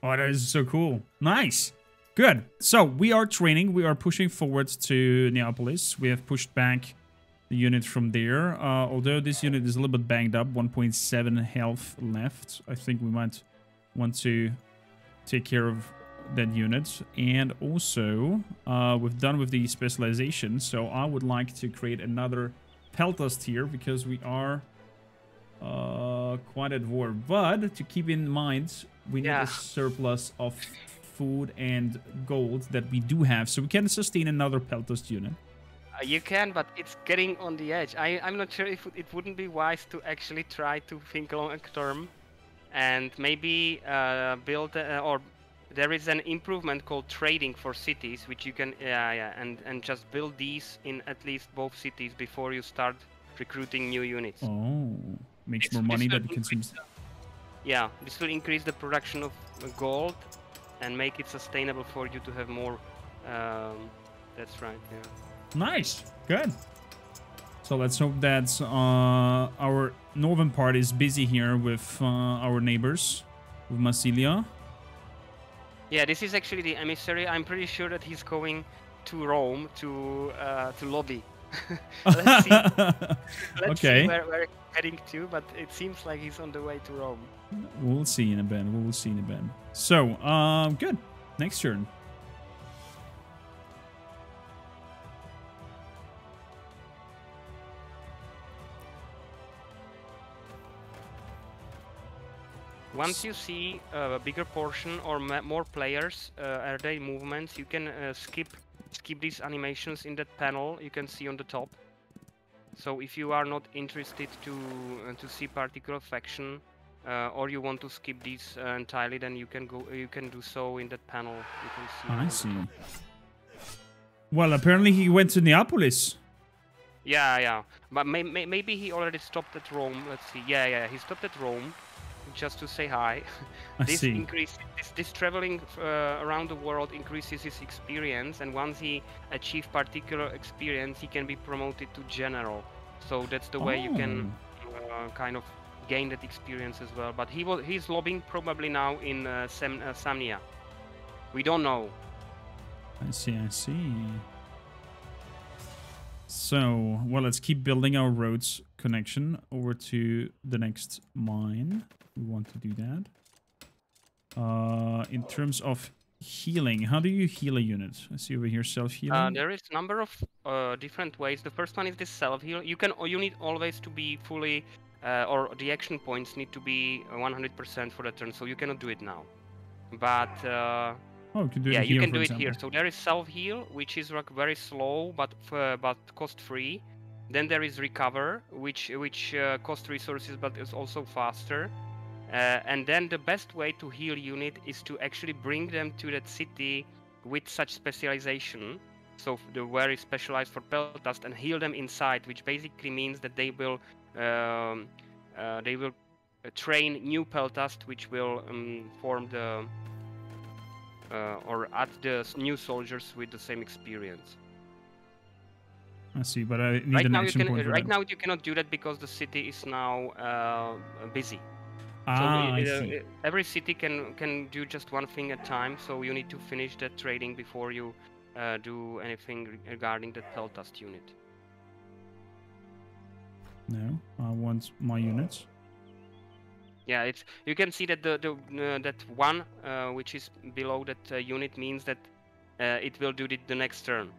Oh, that is so cool. Nice. Good. So we are training. We are pushing forward to Neapolis. We have pushed back the unit from there. Although this unit is a little bit banged up, 1.7 health left. I think we might want to take care of that unit. And also, we've done with the specialization. So I would like to create another Peltast here because we are quite at war. But to keep in mind, we need a surplus of food and gold that we do have, so we can sustain another Peltast unit. You can, but it's getting on the edge. I'm not sure if it wouldn't be wise to actually try to think long term and maybe build or there is an improvement called trading for cities, which you can and just build these in at least both cities before you start recruiting new units. Oh, makes more money that it consumes. Yeah, this will increase the production of gold and make it sustainable for you to have more. That's right, yeah. Nice, good. So let's hope that our northern part is busy here with our neighbors, with Massilia. Yeah, this is actually the emissary. I'm pretty sure that he's going to Rome to lobby. Let's see. Let's see where he's heading to, but it seems like he's on the way to Rome. We'll see in a bit. We'll see in a bit. So, good. Next turn. Once you see a bigger portion or more players, are they movements, you can skip these animations in that panel you can see on the top. So if you are not interested to see particular faction, or you want to skip these entirely, then you can do so in that panel. You can see. I see. Well, apparently he went to Neapolis. Yeah. But maybe he already stopped at Rome. Let's see. Yeah. He stopped at Rome, just to say hi. This traveling around the world increases his experience, and once he achieves particular experience, he can be promoted to general. So that's the way you can kind of gain that experience as well. But he's lobbying probably now in Samnia. We don't know. I see. So, well, let's keep building our roads connection over to the next mine. We want to do that. In terms of healing, how do you heal a unit? I see over here self-healing. There is a number of different ways. The first one is this self-heal. You need always to be fully, or the action points need to be 100% for the turn, so you cannot do it now. But you can do it here, you can do it here. So there is self-heal, which is like very slow but cost-free. Then there is recover, which costs resources but is also faster. And then the best way to heal unit is to actually bring them to that city with such specialization. So the very specialized for Peltast, and heal them inside, which basically means that they will train new Peltast, which will form the or add the new soldiers with the same experience. I see, but I need an action point for right that. now you cannot do that because the city is now busy. I see. Every city can do just one thing at a time, so you need to finish that trading before you do anything regarding the Peltast unit. No, I want my units. Yeah, you can see that that one which is below that unit means that it will do it the next turn.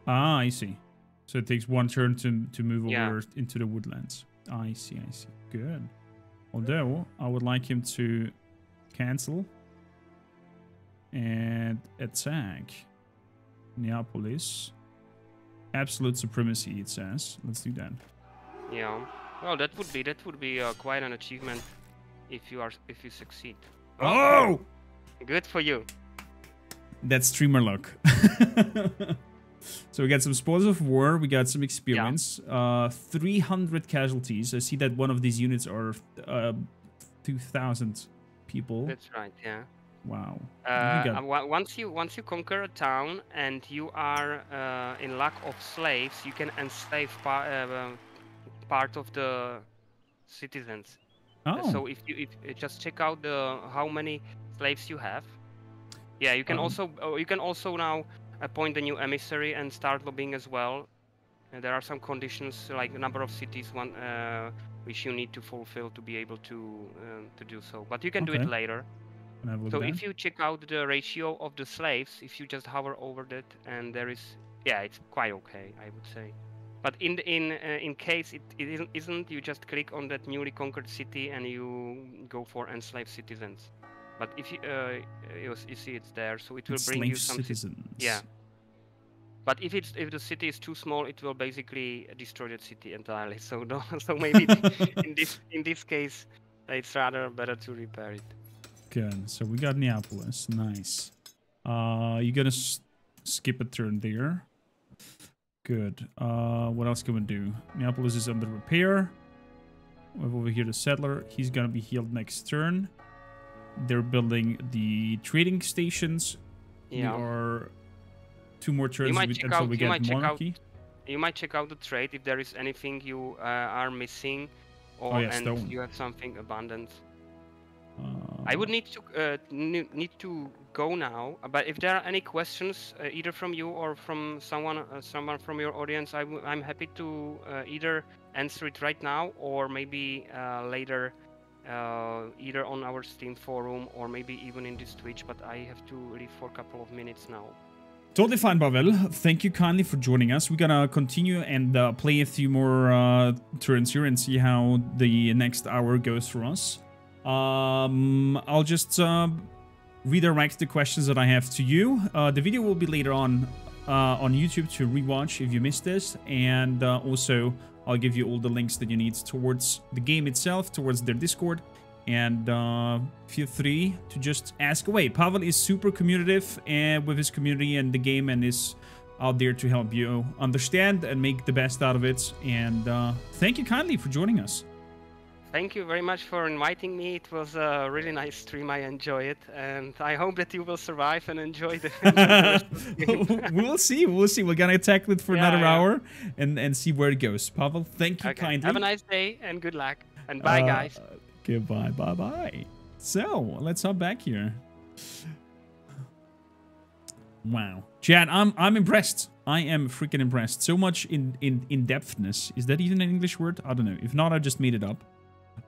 I see. So it takes one turn to move over into the woodlands. I see. Good. Although, I would like him to cancel and attack Neapolis. Absolute supremacy, it says. Let's do that. Yeah. Well, that would be quite an achievement if you succeed. Oh! Good for you. That's streamer luck. So we got some spoils of war, we got some experience, 300 casualties. I see that one of these units are 2,000 people. That's right, yeah. Wow. Once you conquer a town and you are in lack of slaves, you can enslave part of the citizens. Oh. So if you just check out how many slaves you have. Yeah, you can also now appoint a new emissary and start lobbying as well. There are some conditions like the number of cities which you need to fulfill to be able to do so. But you can do it later. So if you check out the ratio of the slaves, if you just hover over that, and there is, yeah, it's quite okay, I would say. But in case it isn't, you just click on that newly conquered city and you go for enslaved citizens. But if you see it's there, so it will bring you some citizens. Yeah. But if the city is too small, it will basically destroy the city entirely. So maybe in this case, it's rather better to repair it. Good. So we got Neapolis. Nice. You gotta skip a turn there. Good. What else can we do? Neapolis is under repair. We have over here the settler. He's gonna be healed next turn. They're building the trading stations. Yeah. We are 2 more turns until we get monarchy. You might check out the trade if there is anything you are missing, or and you have something abundant. I would need to go now, but if there are any questions, either from you or from someone from your audience, I'm happy to either answer it right now or maybe later, either on our Steam forum or maybe even in this Twitch. But I have to leave for a couple of minutes now. Totally fine, Pavel. Thank you kindly for joining us. We're gonna continue and play a few more turns here and see how the next hour goes for us. I'll just redirect the questions that I have to you. The video will be later on YouTube to rewatch if you missed this, and also I'll give you all the links that you need towards the game itself, towards their Discord, and feel free to just ask away. Pavel is super communicative with his community and the game, and is out there to help you understand and make the best out of it. And thank you kindly for joining us. Thank you very much for inviting me. It was a really nice stream. I enjoy it, and I hope that you will survive and enjoy the rest of the game. We'll see. We'll see. We're gonna tackle it for another hour and see where it goes. Pavel, thank you kindly. Have a nice day and good luck. And bye, guys. Goodbye. Bye. So let's hop back here. Wow, Chad, I'm impressed. I am freaking impressed. So much in depthness. Is that even an English word? I don't know. If not, I just made it up.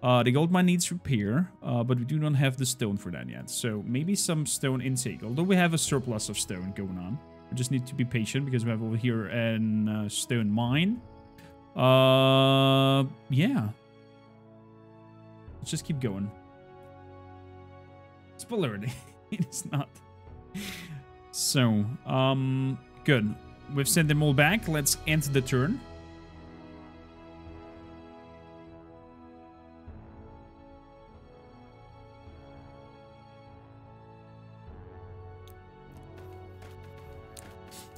The gold mine needs repair, but we do not have the stone for that yet. So maybe some stone intake. Although we have a surplus of stone going on. We just need to be patient because we have over here a stone mine. Yeah. Let's just keep going. Spoiler alert. It is not. So, good. We've sent them all back. Let's end the turn.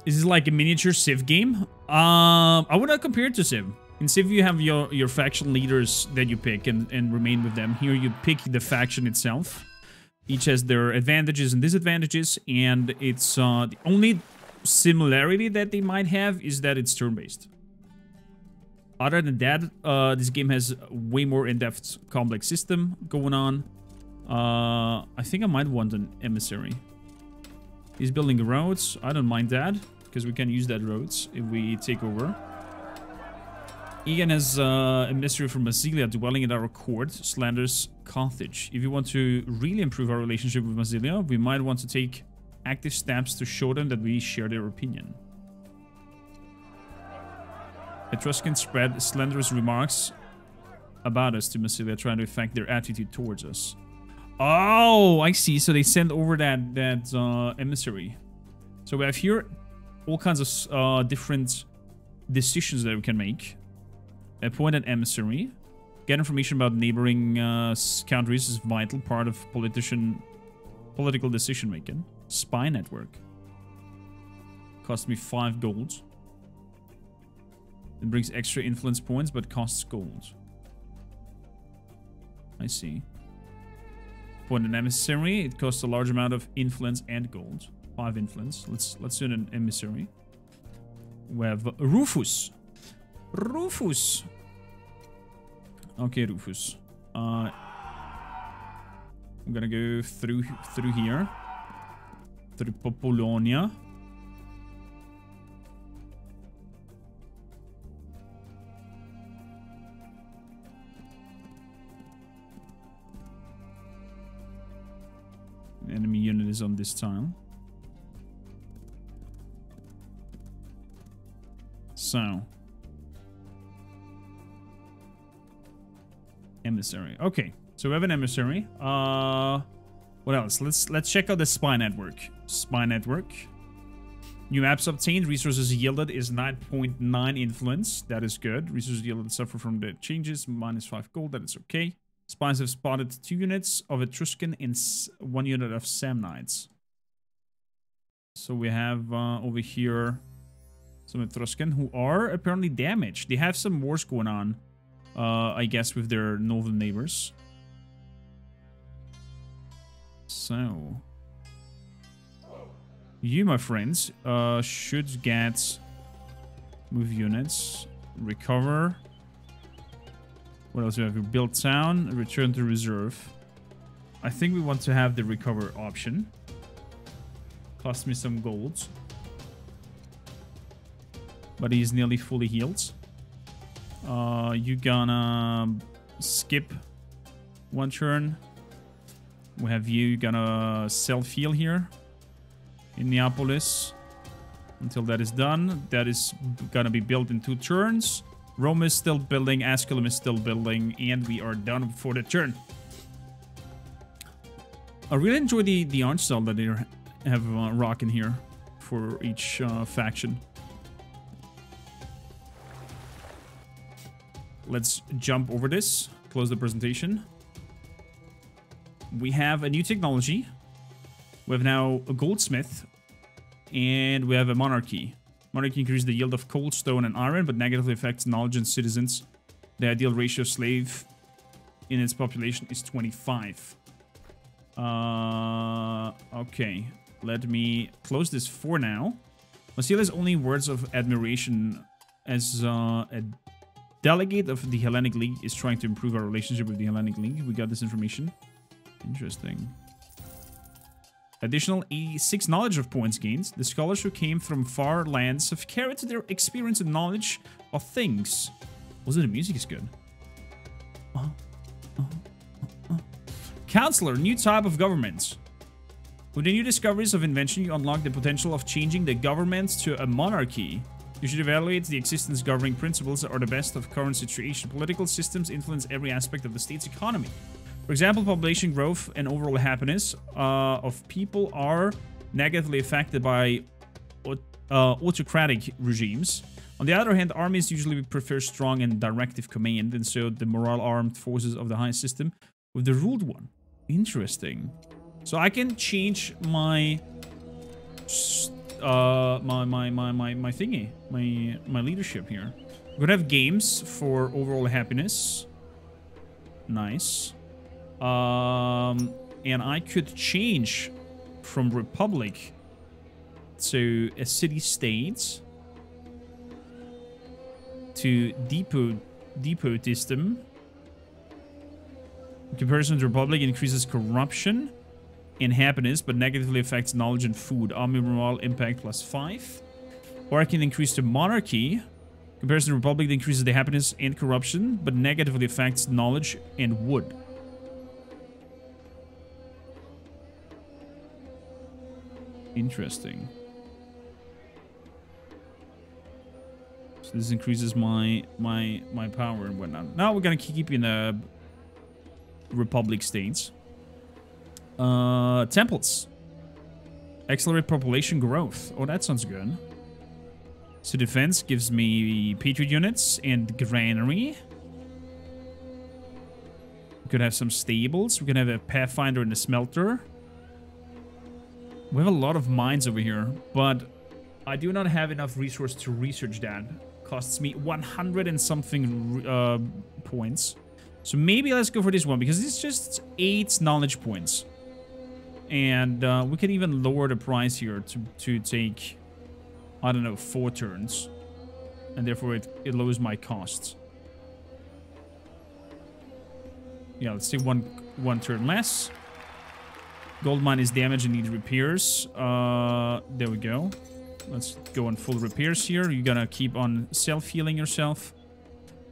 This is like a miniature Civ game. I would not compare it to Civ. In Civ, you have your faction leaders that you pick and remain with them. Here, you pick the faction itself. Each has their advantages and disadvantages, and it's the only similarity that they might have is that it's turn-based. Other than that, this game has way more in-depth complex system going on. I think I might want an emissary. He's building roads. I don't mind that, because we can use that roads if we take over. Egan has a emissary from Massilia dwelling at our court, slanders Carthage. If you want to really improve our relationship with Massilia, we might want to take active steps to show them that we share their opinion. Etruscan spread slanderous remarks about us to Massilia, trying to affect their attitude towards us. Oh, I see. So they send over that emissary. So we have here all kinds of different decisions that we can make. Appoint an emissary. Get information about neighboring countries is vital part of political decision making. Spy network. Cost me 5 gold. It brings extra influence points, but costs gold. I see. Appoint an emissary. It costs a large amount of influence and gold. 5 influence. Let's do an emissary. We have Rufus. Rufus. Okay, Rufus. I'm gonna go through here. Through Popolonia. Enemy unit is on this tile. So. Emissary. Okay. So we have an emissary. What else? Let's check out the spy network. Spy network. New maps obtained. Resources yielded is 9.9 influence. That is good. Resources yielded suffer from the changes. -5 gold. That is okay. Spies have spotted 2 units of Etruscan and 1 unit of Samnites. So we have over here some Etruscan who are apparently damaged. They have some wars going on, I guess, with their northern neighbors. So, you, my friends, should get move units, recover. What else do we have? We build town, return to reserve. I think we want to have the recover option. Cost me some gold. But he's nearly fully healed. You gonna skip 1 turn. We have you gonna self-heal here in Neapolis until that is done. That is gonna be built in 2 turns. Rome is still building, Asculum is still building, and we are done for the turn. I really enjoy the art style that they have rocking here for each faction. Let's jump over this, close the presentation. We have a new technology. We have now a goldsmith, and we have a monarchy. Monarchy increases the yield of coal, stone, and iron, but negatively affects knowledge and citizens. The ideal ratio of slave in its population is 25. Okay. Let me close this for now. Massila's only words of admiration as a delegate of the Hellenic League is trying to improve our relationship with the Hellenic League. We got this information. Interesting. Additional 86 knowledge of points gained. The scholars who came from far lands have carried their experience and knowledge of things. Also, the music is good. Counselor, new type of government. With the new discoveries of invention, you unlock the potential of changing the government to a monarchy. You should evaluate the existing governing principles that are the best of current situation. Political systems influence every aspect of the state's economy. For example, population growth and overall happiness of people are negatively affected by autocratic regimes. On the other hand, armies usually prefer strong and directive command, and so the morale armed forces of the high system with the ruled one. Interesting. So I can change my my thingy, my leadership here. We're gonna have games for overall happiness. Nice. And I could change from republic to a city-state to depot system. In comparison to republic, it increases corruption and happiness, but negatively affects knowledge and food. Army morale impact +5. Or I can increase to monarchy. In comparison to republic, it increases the happiness and corruption, but negatively affects knowledge and wood. Interesting. So this increases my power and whatnot. Now we're gonna keep in the republic states. Temples. Accelerate population growth. Oh, that sounds good. So defense gives me patriot units and granary. We could have some stables. We can have a pathfinder and a smelter. We have a lot of mines over here, but I do not have enough resource to research that. Costs me 100 and something points. So maybe let's go for this one, because it's just 8 knowledge points. And we can even lower the price here to take, I don't know, 4 turns. And therefore it lowers my costs. Yeah, let's take one turn less. Gold mine is damaged and needs repairs. There we go. Let's go on full repairs here. You gotta keep on self-healing yourself.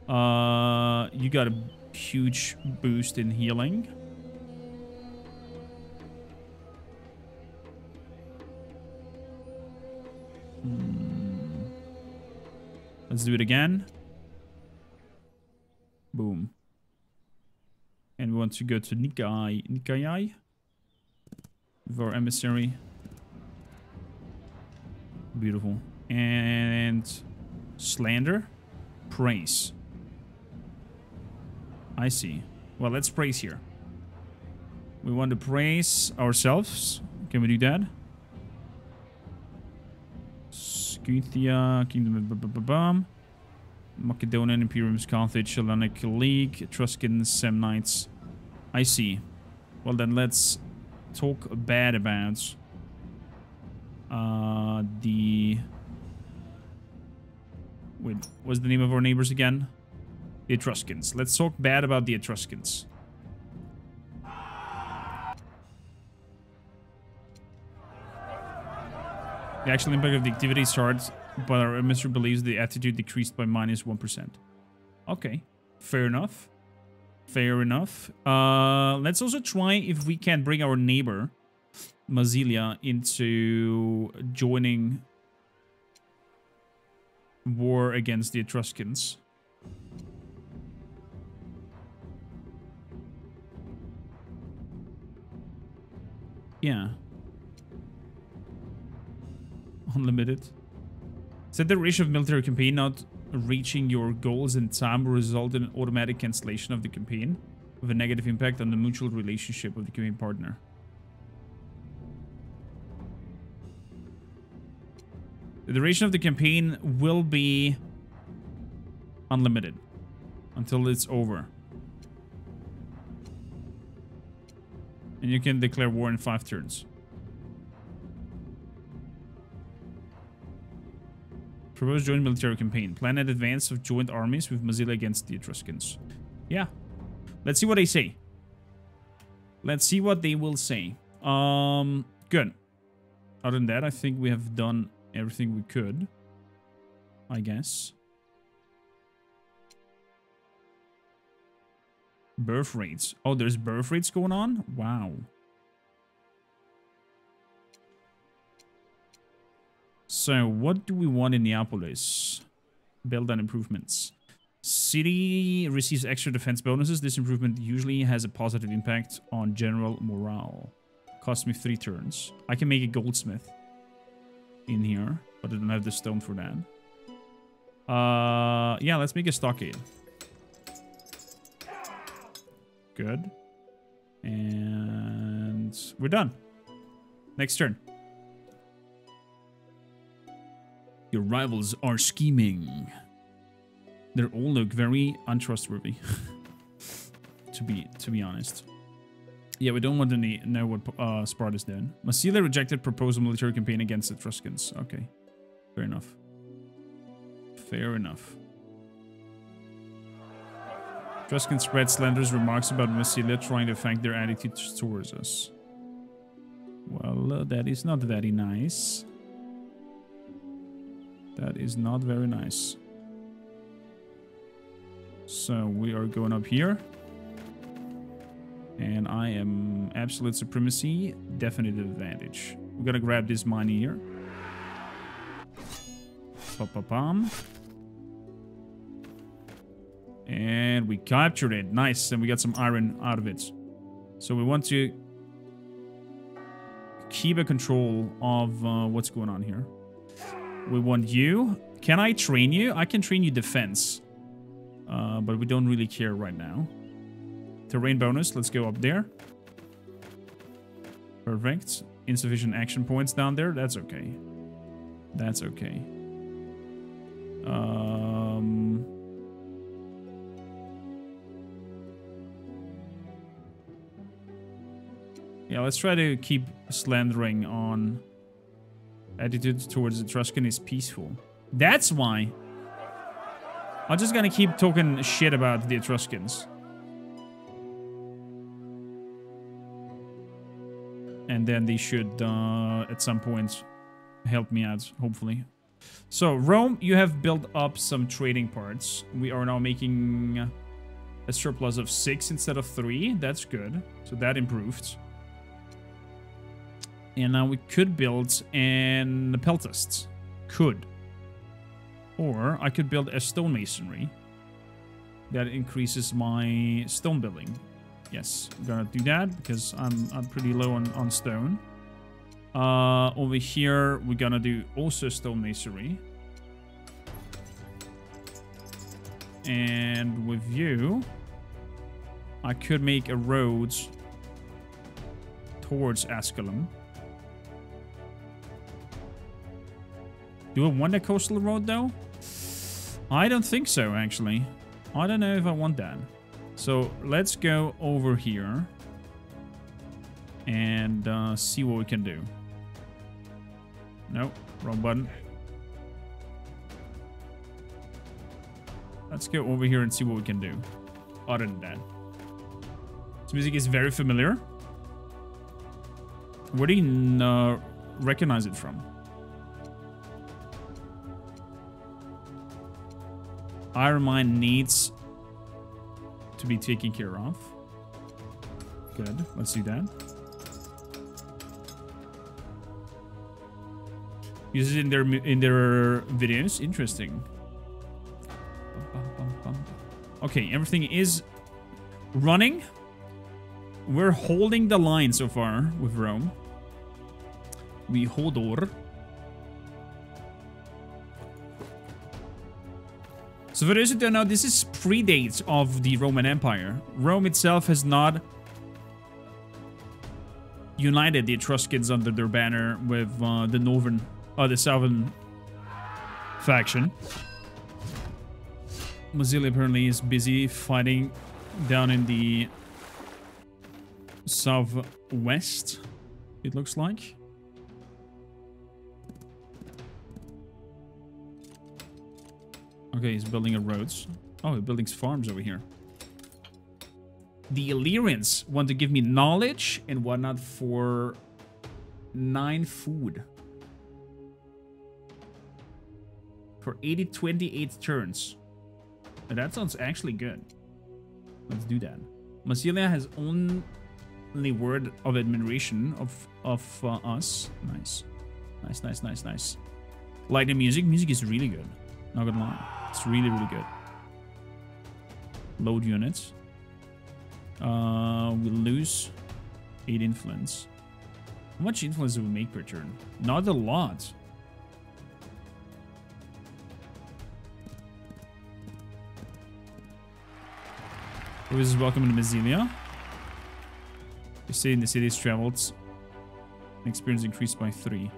You got a huge boost in healing. Let's do it again. Boom. And we want to go to Nikai with our emissary. Beautiful. And slander. Praise. I see. Well, let's praise here. We want to praise ourselves. Can we do that? Scythia, Kingdom of Macedonian, Imperiums, Carthage, Hellenic League, Etruscans, Samnites. I see. Well, then let's talk bad about the... Wait, what's the name of our neighbors again? The Etruscans. Let's talk bad about the Etruscans. The actual impact of the activity is hard, but our emissary believes the attitude decreased by -1%. Okay. Fair enough. Fair enough. Let's also try if we can bring our neighbor, Massilia, into joining war against the Etruscans. Yeah. Unlimited. Set the duration of military campaign. Not reaching your goals in time will result in an automatic cancellation of the campaign with a negative impact on the mutual relationship of the campaign partner. The duration of the campaign will be unlimited until it's over. And you can declare war in 5 turns. Propose joint military campaign. Plan an advance of joint armies with Massilia against the Etruscans. Yeah. Let's see what they say. Let's see what they will say. Good. Other than that, I think we have done everything we could. I guess. Birth rates. Oh, there's birth rates going on? Wow. So, what do we want in Neapolis? Build on improvements. City receives extra defense bonuses. This improvement usually has a positive impact on general morale. Cost me 3 turns. I can make a goldsmith in here, but I don't have the stone for that. Yeah, let's make a stockade. Good. And we're done. Next turn. Your rivals are scheming. They all look very untrustworthy. to be honest. Yeah, we don't want to know what Sparta's doing. Massilia rejected proposal military campaign against the Etruscans. Okay. Fair enough. Fair enough. Etruscans spread slanderous remarks about Massilia, trying to affect their attitudes towards us. Well, that is not very nice. That is not very nice. So we are going up here. And I am absolute supremacy, definitive advantage. We're gonna grab this mine here. Pa-pa-pam. And we captured it. Nice. And we got some iron out of it. So we want to keep a control of what's going on here. We want you. Can I train you? I can train you defense. But we don't really care right now. Terrain bonus. Let's go up there. Perfect. Insufficient action points down there. That's okay. That's okay. Yeah, let's try to keep slandering on. Attitude towards the Etruscan is peaceful. That's why. I'm just gonna keep talking shit about the Etruscans. And then they should, at some point, help me out, hopefully. So, Rome, you have built up some trading parts. We are now making a surplus of 6 instead of 3. That's good. So that improved. And now we could build an peltist. Could. Or I could build a stonemasonry. That increases my stone building. Yes, I'm gonna do that because I'm pretty low on stone. Over here, we're gonna do also stonemasonry. And with you, I could make a road towards Asculum. Do I want a coastal road, though? I don't think so, actually. I don't know if I want that. So, let's go over here and see what we can do. Nope, wrong button. Let's go over here and see what we can do. Other than that. This music is very familiar. Where do you recognize it from? Iron Mine needs to be taken care of. Good, let's do that. Use it in their videos. Interesting. Okay, everything is running. We're holding the line so far with Rome. We hold over. So for those who don't know, this is predates of the Roman Empire. Rome itself has not united the Etruscans under their banner with the southern faction. Massilia apparently is busy fighting down in the southwest, it looks like. Okay, he's building a roads. Oh, he's building farms over here. The Illyrians want to give me knowledge and whatnot for 9 food. For 28 turns. And that sounds actually good. Let's do that. Massilia has only word of admiration of us. Nice. Nice. Like the music. Music is really good. Not gonna lie. It's really, really good. Load units. We lose 8 influence. How much influence do we make per turn? Not a lot. This is welcome to Massilia. You say in the city's traveled. Experience increased by 3.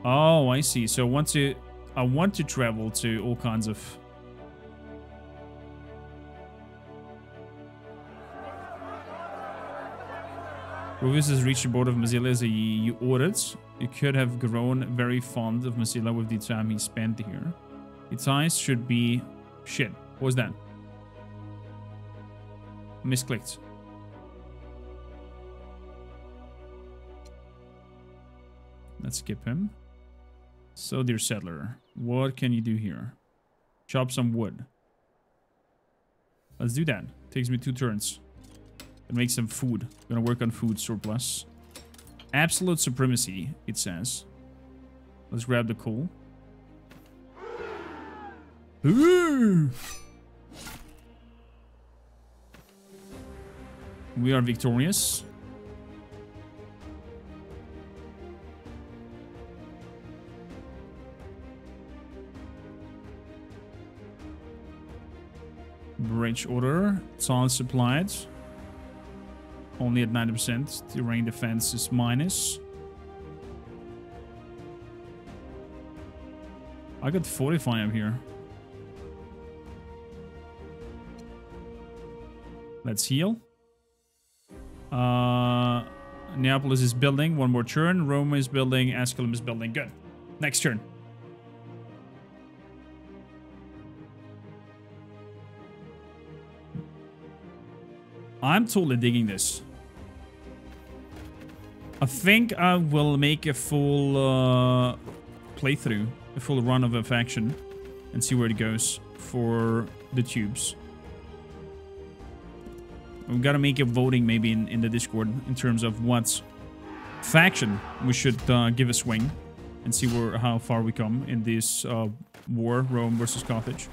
Oh, I see. So I want to travel to all kinds of... Rufus has reached the border of Massilia as you ordered. You could have grown very fond of Massilia with the time he spent here. Its eyes should be... Shit. What was that? Misclicked. Let's skip him. So, dear settler, what can you do here? Chop some wood. Let's do that. Takes me 2 turns. And make some food. Gonna work on food surplus. Absolute supremacy, it says. Let's grab the coal. Ooh! We are victorious. Bridge order. Tile supplied. Only at 90%. Terrain defense is minus. I got 45 here. Let's heal. Neapolis is building. 1 more turn. Rome is building. Asculum is building. Good. Next turn. I'm totally digging this. I think I will make a full playthrough, a full run of a faction, and see where it goes for the tubes. We've got to make a voting maybe in the Discord in terms of what faction we should give a swing and see how far we come in this war, Rome versus Carthage.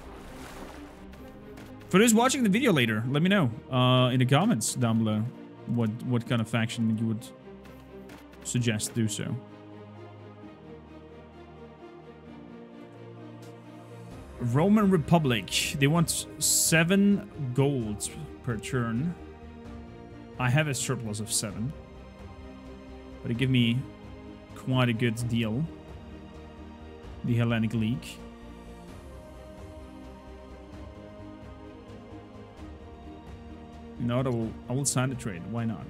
For those watching the video later, let me know in the comments down below what kind of faction you would suggest do so. Roman Republic. They want 7 gold per turn. I have a surplus of 7. But it give me quite a good deal. The Hellenic League. No, I will sign the trade. Why not?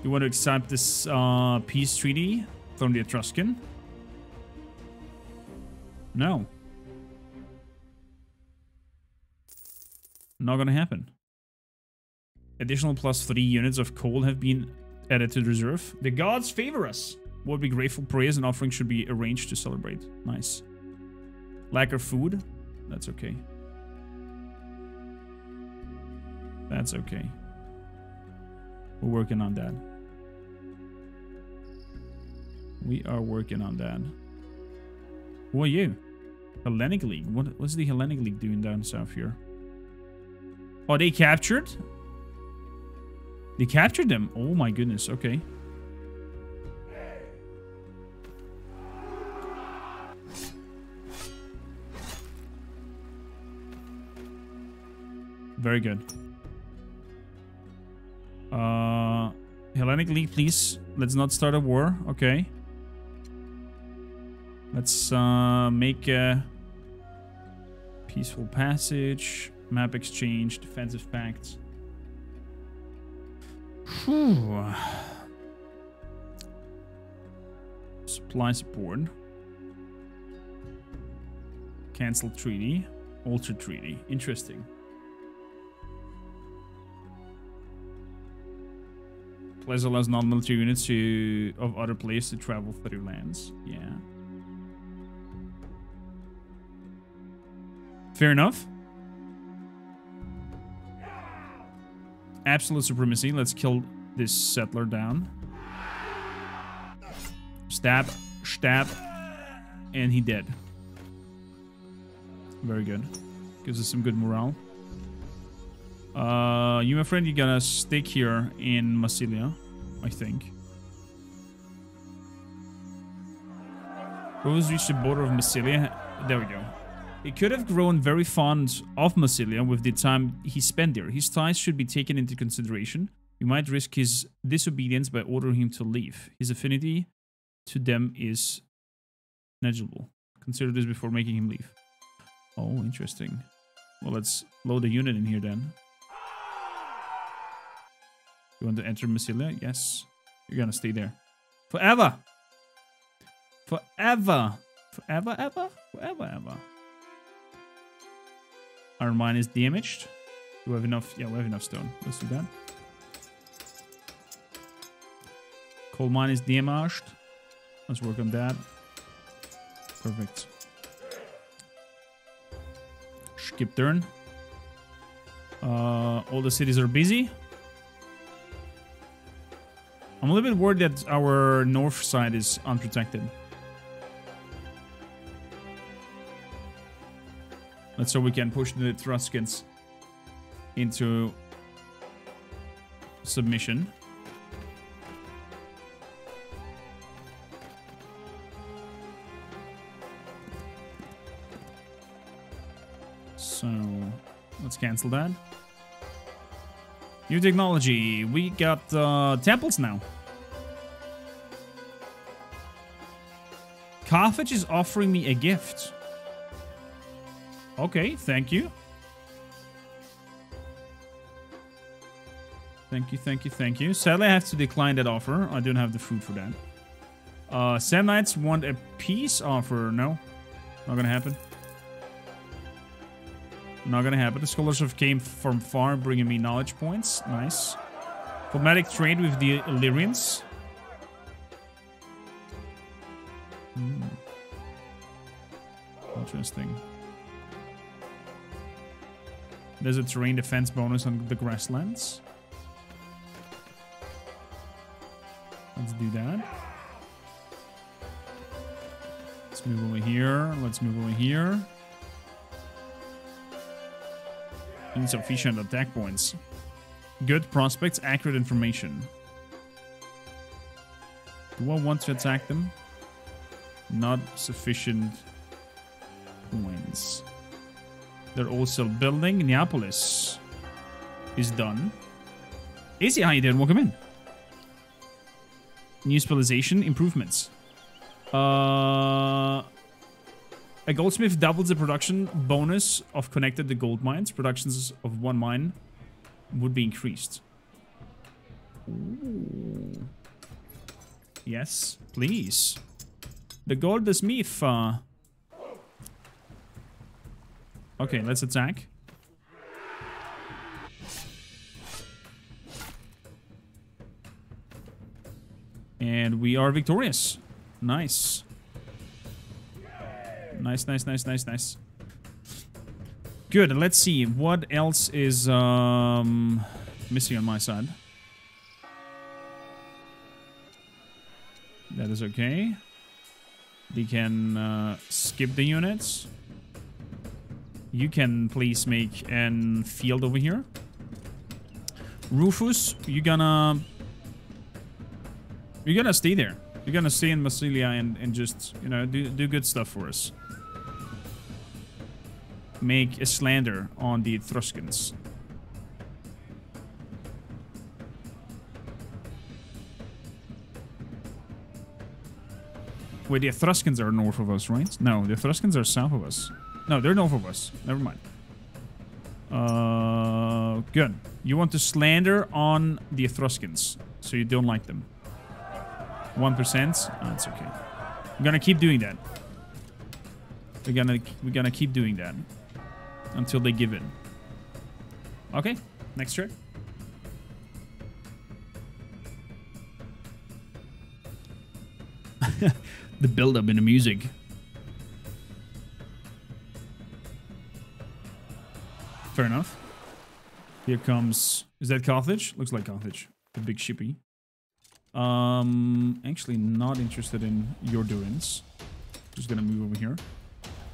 You want to accept this peace treaty from the Etruscan? No. Not gonna happen. Additional +3 units of coal have been added to the reserve. The gods favor us. Would be grateful prayers and offerings should be arranged to celebrate. Nice. Lack of food? That's okay. That's okay. We're working on that. We are working on that. Who are you? Hellenic League. What's the Hellenic League doing down south here? Oh, they captured? They captured them. Oh my goodness. Okay. Very good. Hellenic League, please. Let's not start a war. Okay. Let's make a peaceful passage, map exchange, defensive pact. Whew. Supply support. Cancel treaty. Alter treaty. Interesting. Place allows non-military units of other players to travel through lands. Yeah. Fair enough. Absolute supremacy. Let's kill this settler down. Stab, stab, and he dead. Very good. Gives us some good morale. You, my friend, you gotta stick here in Massilia, I think. Rose reached the border of Massilia. There we go. He could have grown very fond of Massilia with the time he spent there. His ties should be taken into consideration. You might risk his disobedience by ordering him to leave. His affinity to them is negligible. Consider this before making him leave. Oh, interesting. Well, let's load a unit in here then. You want to enter Massilia? Yes. You're gonna stay there. Forever! Forever! Forever, ever? Forever, ever. Iron mine is damaged. Do we have enough? Yeah, we have enough stone. Let's do that. Coal mine is damaged. Let's work on that. Perfect. Skip turn. All the cities are busy. I'm a little bit worried that our north side is unprotected. Let's so we can push the Etruscans into submission. So let's cancel that. New technology. We got temples now. Carthage is offering me a gift. Okay, thank you. Thank you, thank you, thank you. Sadly, I have to decline that offer. I don't have the food for that. Samnites want a peace offer. No, not gonna happen. Not gonna happen. The scholars have came from far, bringing me knowledge points. Nice. Diplomatic trade with the Illyrians. Interesting. There's a terrain defense bonus on the grasslands. Let's do that. Let's move over here. Let's move over here. Insufficient attack points. Good prospects, accurate information. Do I want to attack them? Not sufficient points. They're also building. Neapolis is done. AC, how you doing? Welcome in. New specialization improvements. A goldsmith doubles the production bonus of connected to gold mines. Productions of one mine would be increased. Ooh. Yes, please. The goldsmith. Okay, let's attack. And we are victorious. Nice. Nice, nice, nice, nice, nice. Good, let's see. What else is missing on my side? That is okay. They can skip the units. You can please make an field over here. Rufus, you're gonna stay there. You're gonna stay in Massilia and just, you know, do good stuff for us. Make a slander on the Etruscans. Wait, the Etruscans are north of us, right? No, the Etruscans are south of us. No, they're north of us. Never mind. Good. You want to slander on the Etruscans, so you don't like them. 1%. Oh, it's okay. We're gonna keep doing that. We're gonna keep doing that until they give in. Okay. Next turn. The build-up in the music. Fair enough. Here comes... Is that Carthage? Looks like Carthage. The big shippy. Actually not interested in your doings. Just gonna move over here.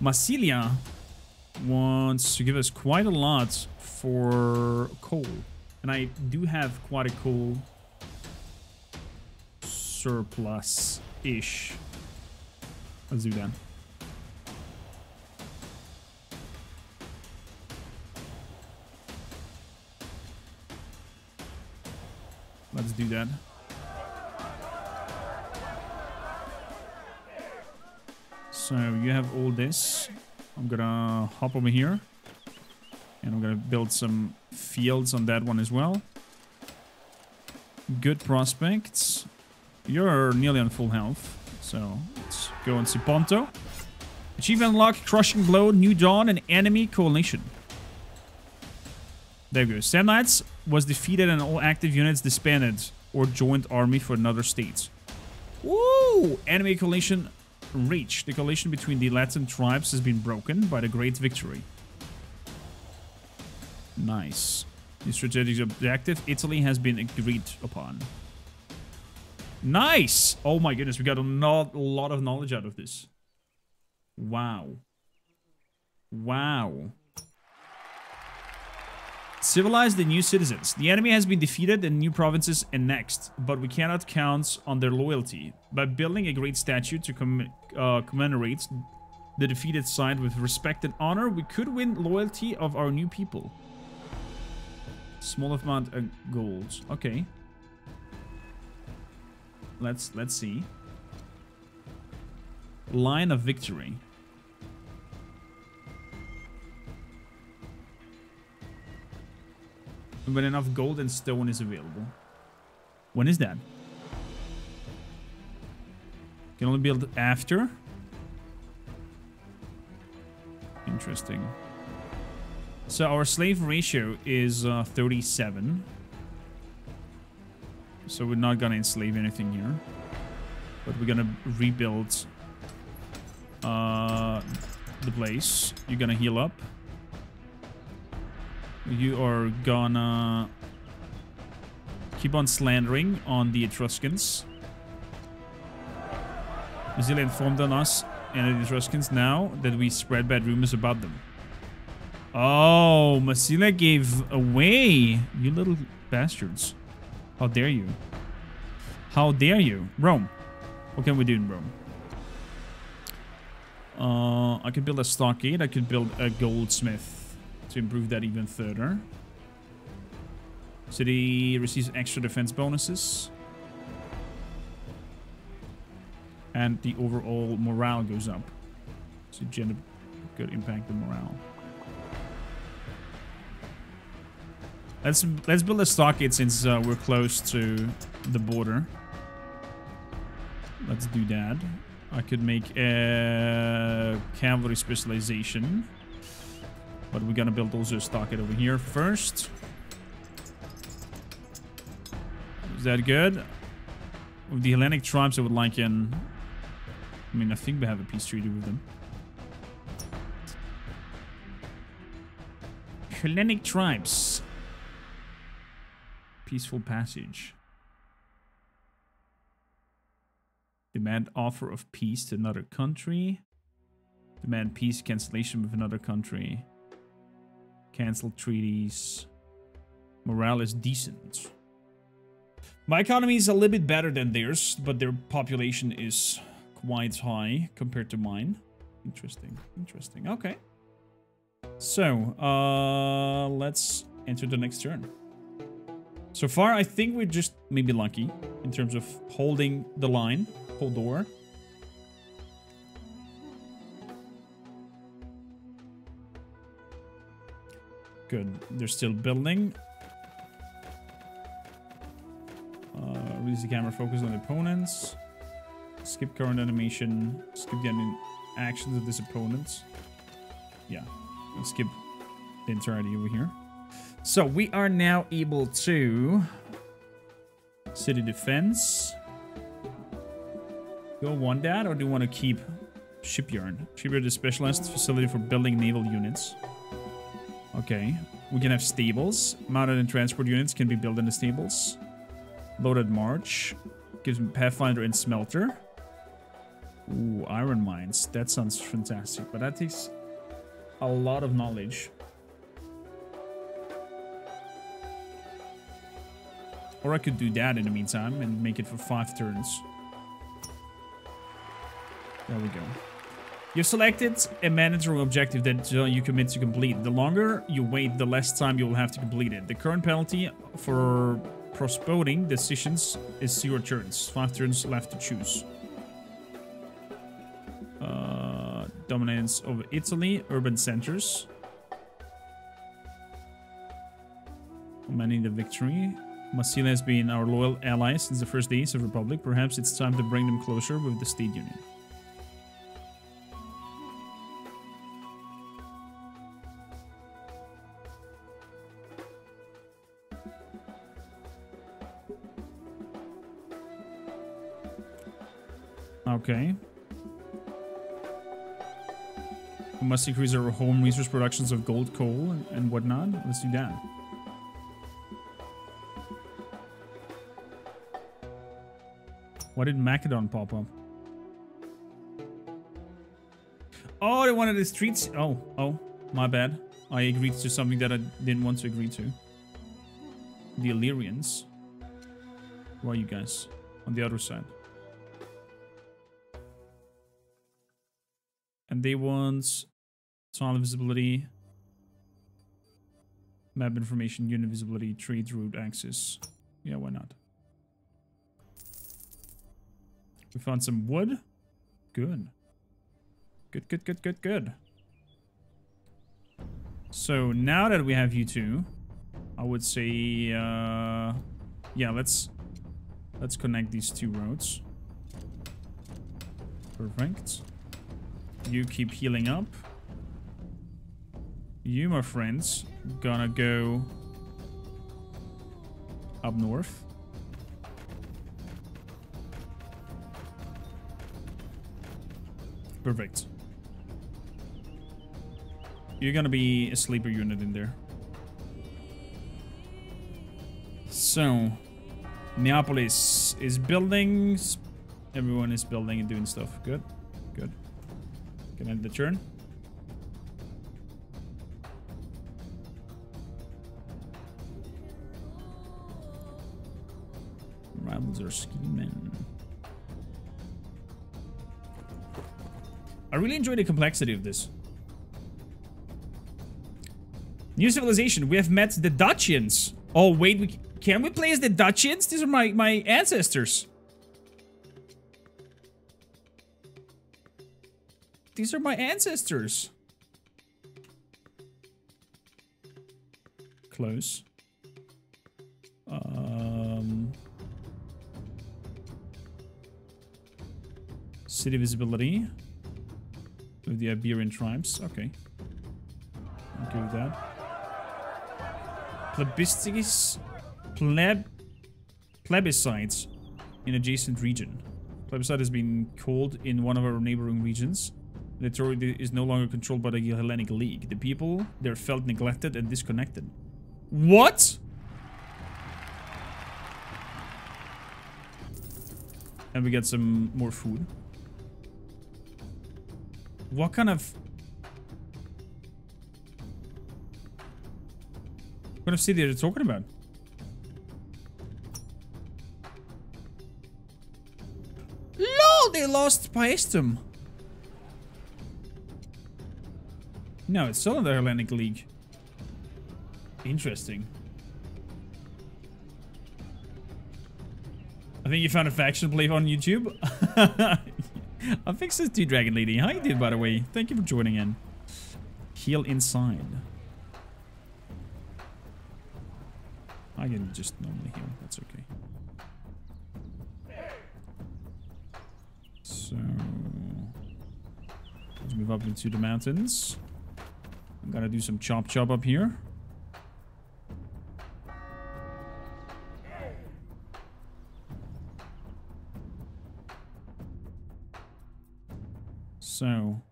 Massilia wants to give us quite a lot for coal. And I do have quite a coal surplus-ish. Let's do that. Let's do that. So you have all this. I'm gonna hop over here. And I'm gonna build some fields on that one as well. Good prospects. You're nearly on full health. So let's go and see Ponto. Achievement unlock, crushing blow, new dawn, and enemy coalition. There we go. Samnites was defeated and all active units disbanded or joined army for another state. Woo! Enemy coalition reached. The coalition between the Latin tribes has been broken by the great victory. Nice. The strategic objective, Italy, has been agreed upon. Nice! Oh my goodness, we got a lot of knowledge out of this. Wow. Wow. Civilize the new citizens. The enemy has been defeated and new provinces annexed, but we cannot count on their loyalty. By building a great statue to commemorate the defeated side with respect and honor, we could win loyalty of our new people. Small amount of gold. Okay. Let's see. Line of victory. When enough gold and stone is available. When is that? Can only build after. Interesting. So our slave ratio is 37. So we're not gonna enslave anything here. But we're gonna rebuild the place. You're gonna heal up. You are gonna keep on slandering on the Etruscans. Massilia informed on us and the Etruscans now that we spread bad rumors about them. Oh, Massilia gave away. You little bastards. How dare you? How dare you? Rome. What can we do in Rome? I could build a stockade. I could build a goldsmith to improve that even further. City receives extra defense bonuses. And the overall morale goes up. So could impact the morale. Let's build a stockade since we're close to the border. Let's do that. I could make a cavalry specialization. But we're gonna build also a stockade over here first. Is that good? With the Hellenic tribes, I would like in... I mean, I think we have a peace treaty with them. Hellenic tribes. Peaceful passage. Demand offer of peace to another country. Demand peace cancellation with another country. Cancel treaties. Morale is decent. My economy is a little bit better than theirs, but their population is quite high compared to mine. Interesting. Interesting. Okay. So, let's enter the next turn. So far, I think we're just maybe lucky in terms of holding the line. Hold door. Good. They're still building. Release the camera, focus on opponents. Skip current animation. Skip the actions of this opponent. Yeah. Let's skip the entirety over here. So we are now able to city defense. Do I want that, or do you want to keep shipyard? Shipyard is a specialized facility for building naval units. Okay. We can have stables. Mounted and transport units can be built in the stables. Loaded march. Gives me Pathfinder and Smelter. Ooh, iron mines. That sounds fantastic. But that takes a lot of knowledge. Or I could do that in the meantime and make it for 5 turns. There we go. You've selected a mandatory objective that you commit to complete. The longer you wait, the less time you will have to complete it. The current penalty for postponing decisions is 0 turns. 5 turns left to choose. Dominance over Italy. Urban centers. Commanding the victory. Massilia has been our loyal ally since the first days of Republic. Perhaps it's time to bring them closer with the State Union. Okay. We must increase our home resource productions of gold, coal, and whatnot. Let's do that. Why did Macedon pop up? Oh, they wanted the streets. Oh, my bad. I agreed to something that I didn't want to agree to. The Illyrians. Who are you guys? On the other side. And they want tile visibility, map information, unit visibility, trade route access. Yeah, why not? We found some wood. Good. Good. So now that we have you two, I would say, yeah, let's connect these 2 roads. Perfect. You keep healing up. You, my friends, gonna go up north. Perfect. You're gonna be a sleeper unit in there. So, Neapolis is building. Everyone is building and doing stuff. Good. Good. Can I end the turn? Rivals are scheming. I really enjoy the complexity of this. New civilization. We have met the Dacians. Oh, wait. Can we play as the Dacians? These are my ancestors. These are my ancestors. Close. City visibility. With the Iberian tribes. Okay. Okay with that. Plebiscites in adjacent region. Plebiscite has been called in one of our neighboring regions. The territory is no longer controlled by the Hellenic League. The people there felt neglected and disconnected. What? And we get some more food. What kind of city are they talking about? LOL, they lost Paestum. No, it's still in the Hellenic League. Interesting. I think you found a faction to play on YouTube. I fixed this to Dragon Lady. How you doing, by the way? Thank you for joining in. Heal inside. I can just normally heal. That's okay. So let's move up into the mountains. I'm gonna do some chop up here. So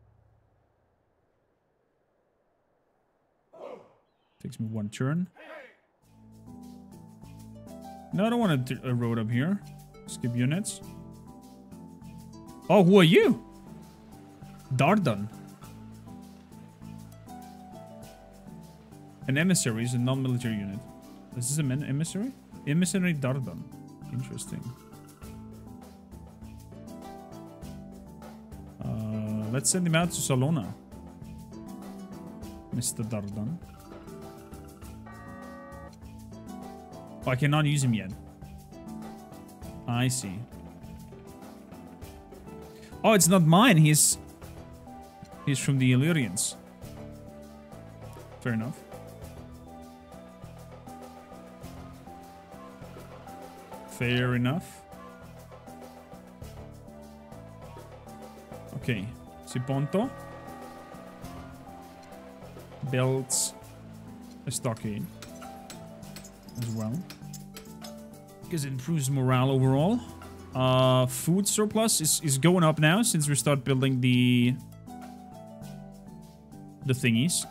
takes me one turn. No, I don't want a road up here. Skip units. Oh, who are you? Dardan. An emissary is a non-military unit. Is this an emissary? Emissary Dardan. Interesting. Let's send him out to Salona. Mr. Dardan. Oh, I cannot use him yet. I see. Oh, it's not mine. He's from the Illyrians. Fair enough. Fair enough. Okay. Siponto builds a stockade as well. Because it improves morale overall. Food surplus is going up now since we start building the thingies.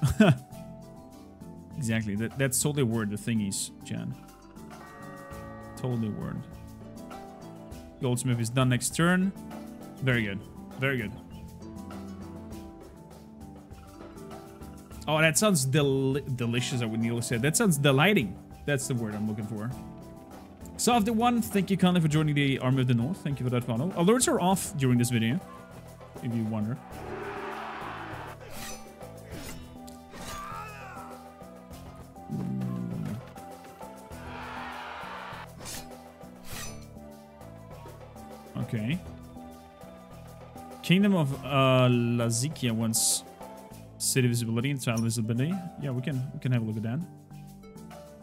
Exactly. That's totally a word, the thingies, Jan. Totally a word. Goldsmith is done next turn. Very good. Very good. Oh, that sounds delicious, I would nearly say. That sounds delighting. That's the word I'm looking for. So of the one, thank you kindly for joining the Army of the North. Thank you for that follow. Alerts are off during this video, if you wonder. Okay. Kingdom of Lazikia wants city visibility and child visibility. Yeah, we can have a look at that.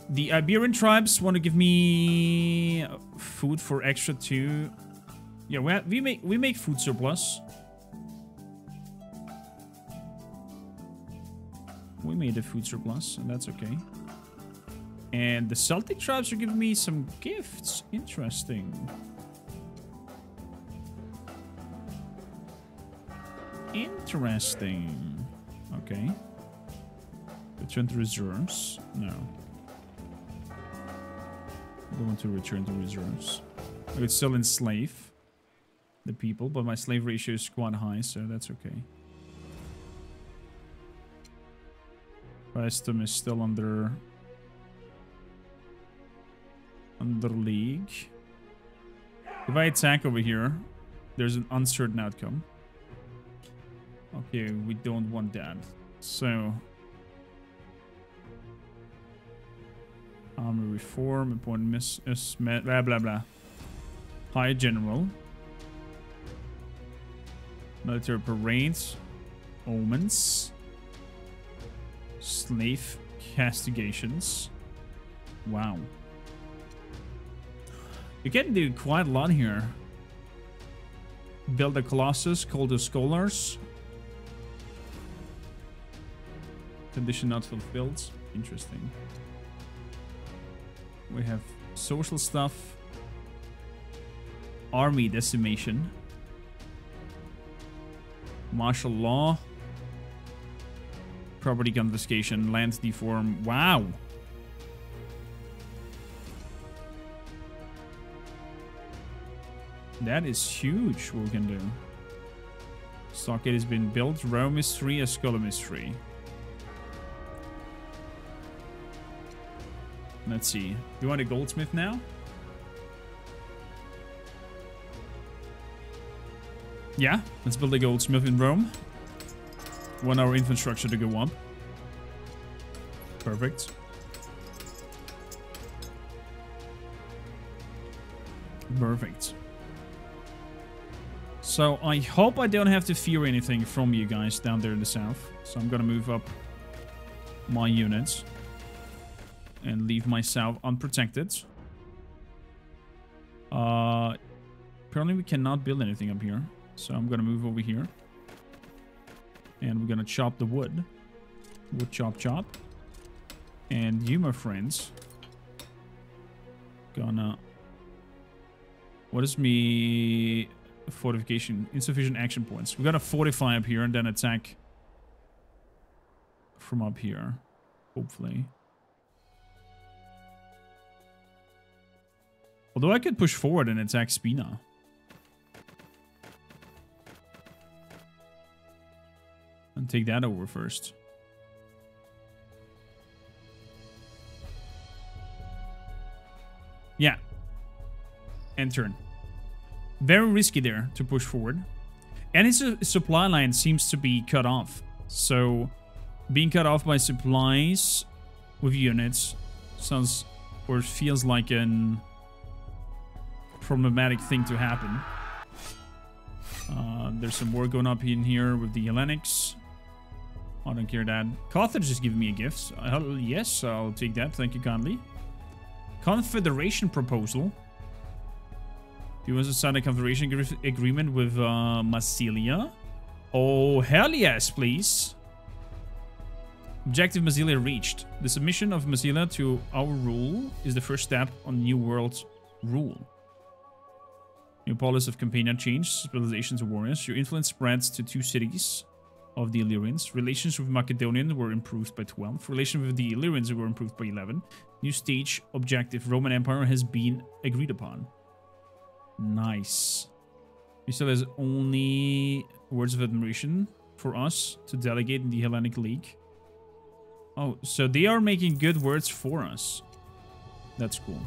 The Iberian tribes want to give me food for extra 2. Yeah, we make food surplus. We made a food surplus, and that's okay. And the Celtic tribes are giving me some gifts. Interesting. Interesting. Okay. Return to reserves. No. I don't want to return to reserves. I could still enslave the people, but my slave ratio is quite high, so that's okay. Custom is still under league. If I attack over here, there's an uncertain outcome. Okay, we don't want that. So army reform, appointment blah blah blah. High general. Military parades. Omens. Slave castigations. Wow. You can do quite a lot here. Build a Colossus, call the scholars. Condition not fulfilled. Interesting. We have social stuff. Army decimation. Martial law. Property confiscation. Land deform. Wow. That is huge what we can do. Stockade has been built. Rome is free. Asculum is free. Let's see. You want a goldsmith now? Yeah, let's build a goldsmith in Rome. Want our infrastructure to go up. Perfect. Perfect. So I hope I don't have to fear anything from you guys down there in the south. So I'm gonna move up my units and leave myself unprotected. Apparently we cannot build anything up here. So I'm gonna move over here. And we're gonna chop the wood. Wood chop chop. And you, my friends, gonna... What is me... Fortification. Insufficient action points. We're gonna fortify up here and then attack from up here. Hopefully. Although I could push forward and attack Spina. And take that over first. Yeah. End turn. Very risky there to push forward. And his supply line seems to be cut off. So, being cut off by supplies with units sounds or feels like an problematic thing to happen. There's some war going up in here with the Hellenics. I don't care that. Carthage is giving me a gift. Yes, I'll take that. Thank you kindly. Confederation proposal. Do you want to sign a confederation agreement with Massilia? Oh, hell yes, please. Objective Massilia reached. The submission of Massilia to our rule is the first step on New World rule. New policy of Campania changed. Civilizations of warriors. Your influence spreads to 2 cities of the Illyrians. Relations with Macedonians were improved by 12. Relations with the Illyrians were improved by 11. New stage objective Roman Empire has been agreed upon. Nice. He still has only words of admiration for us to delegate in the Hellenic League. Oh, so they are making good words for us. That's cool.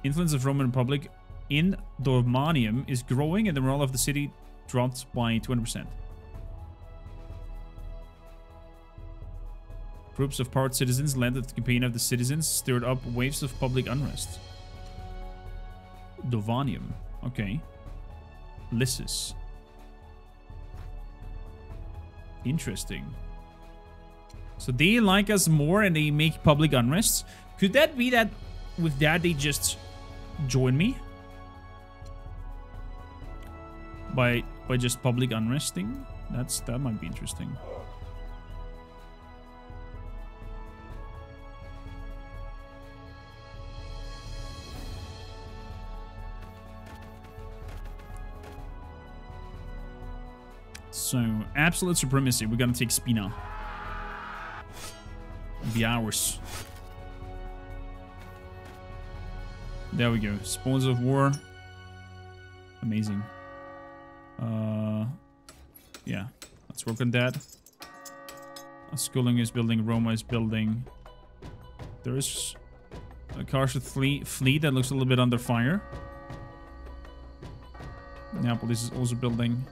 Influence of Roman Republic in Dormanium is growing and the morale of the city dropped by 20%. Groups of part citizens led at the campaign of the citizens stirred up waves of public unrest. Dovanium. Okay. Lysis. Interesting. So they like us more and they make public unrest. Could that be that with that they just join me? By just public unresting? That might be interesting. So, absolute supremacy. We're gonna take Spina. Be ours. There we go. Spoils of war. Amazing. Yeah. Let's work on that. Schooling is building. Roma is building. There is a Carthage fleet that looks a little bit under fire. Neapolis is also building.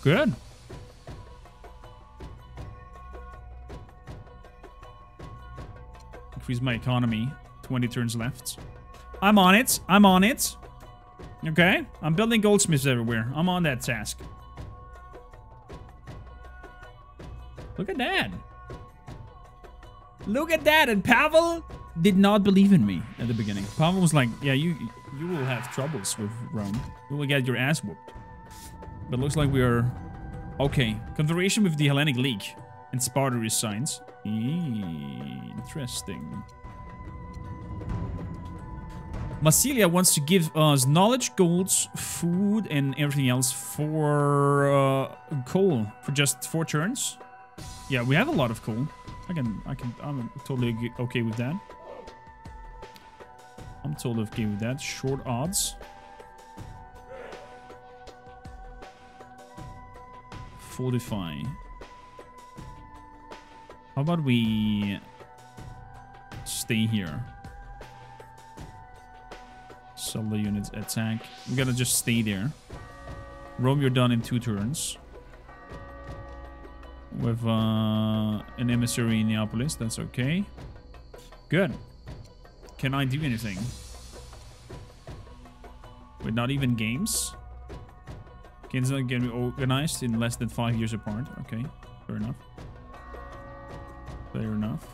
Good. Increase my economy. 20 turns left. I'm on it. I'm on it. Okay. I'm building goldsmiths everywhere. I'm on that task. Look at that. Look at that. And Pavel did not believe in me at the beginning. Pavel was like, yeah, you will have troubles with Rome. You will get your ass whooped. But looks like we are... Okay. Confederation with the Hellenic League. And Sparta is signs. Interesting. Massilia wants to give us knowledge, golds, food, and everything else for coal for just 4 turns. Yeah, we have a lot of coal. I'm totally okay with that. I'm totally okay with that. Short odds. Fortify. How about we stay here? Solar units attack. We're gonna just stay there. Rome, you're done in 2 turns. With an emissary in Neapolis. That's okay. Good. Can I do anything? With not even games? Games not getting organized in less than 5 years apart. Okay. Fair enough. Fair enough.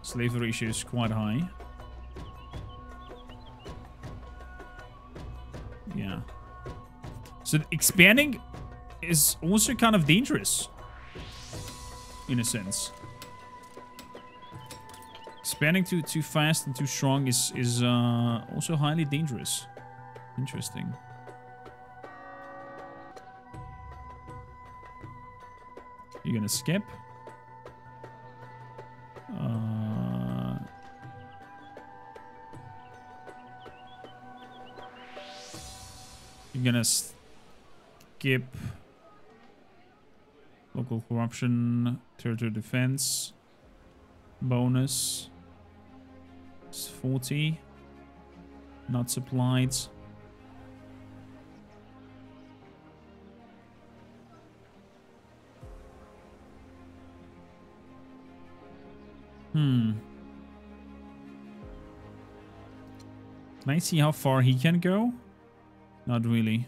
Slave ratio is quite high. Yeah. So expanding is also kind of dangerous. In a sense. Expanding too fast and too strong is also highly dangerous. Interesting. You're gonna skip. You're gonna skip local corruption, territorial defense, bonus. It's 40. Not supplied. Can I see how far he can go? Not really.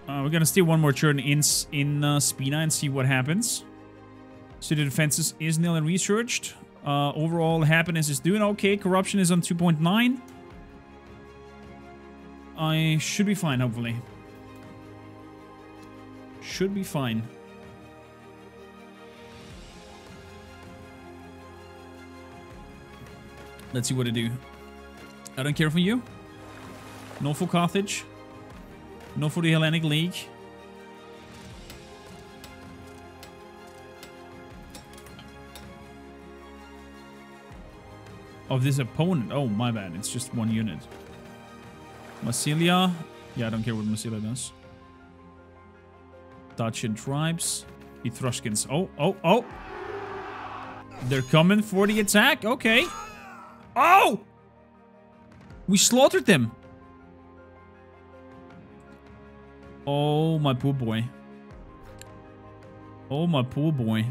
We're gonna stay one more turn in Spina and see what happens. So the defenses is nil and researched. Overall happiness is doing okay. Corruption is on 2.9. I should be fine, hopefully. Should be fine. Let's see what I do. I don't care for you. No for Carthage. No for the Hellenic League. Of this opponent. Oh, my bad. It's just 1 unit. Massilia. Yeah, I don't care what Massilia does. Dacian tribes. Etruscans. Oh. They're coming for the attack. Okay. Oh! We slaughtered them. Oh, my poor boy. Oh, my poor boy.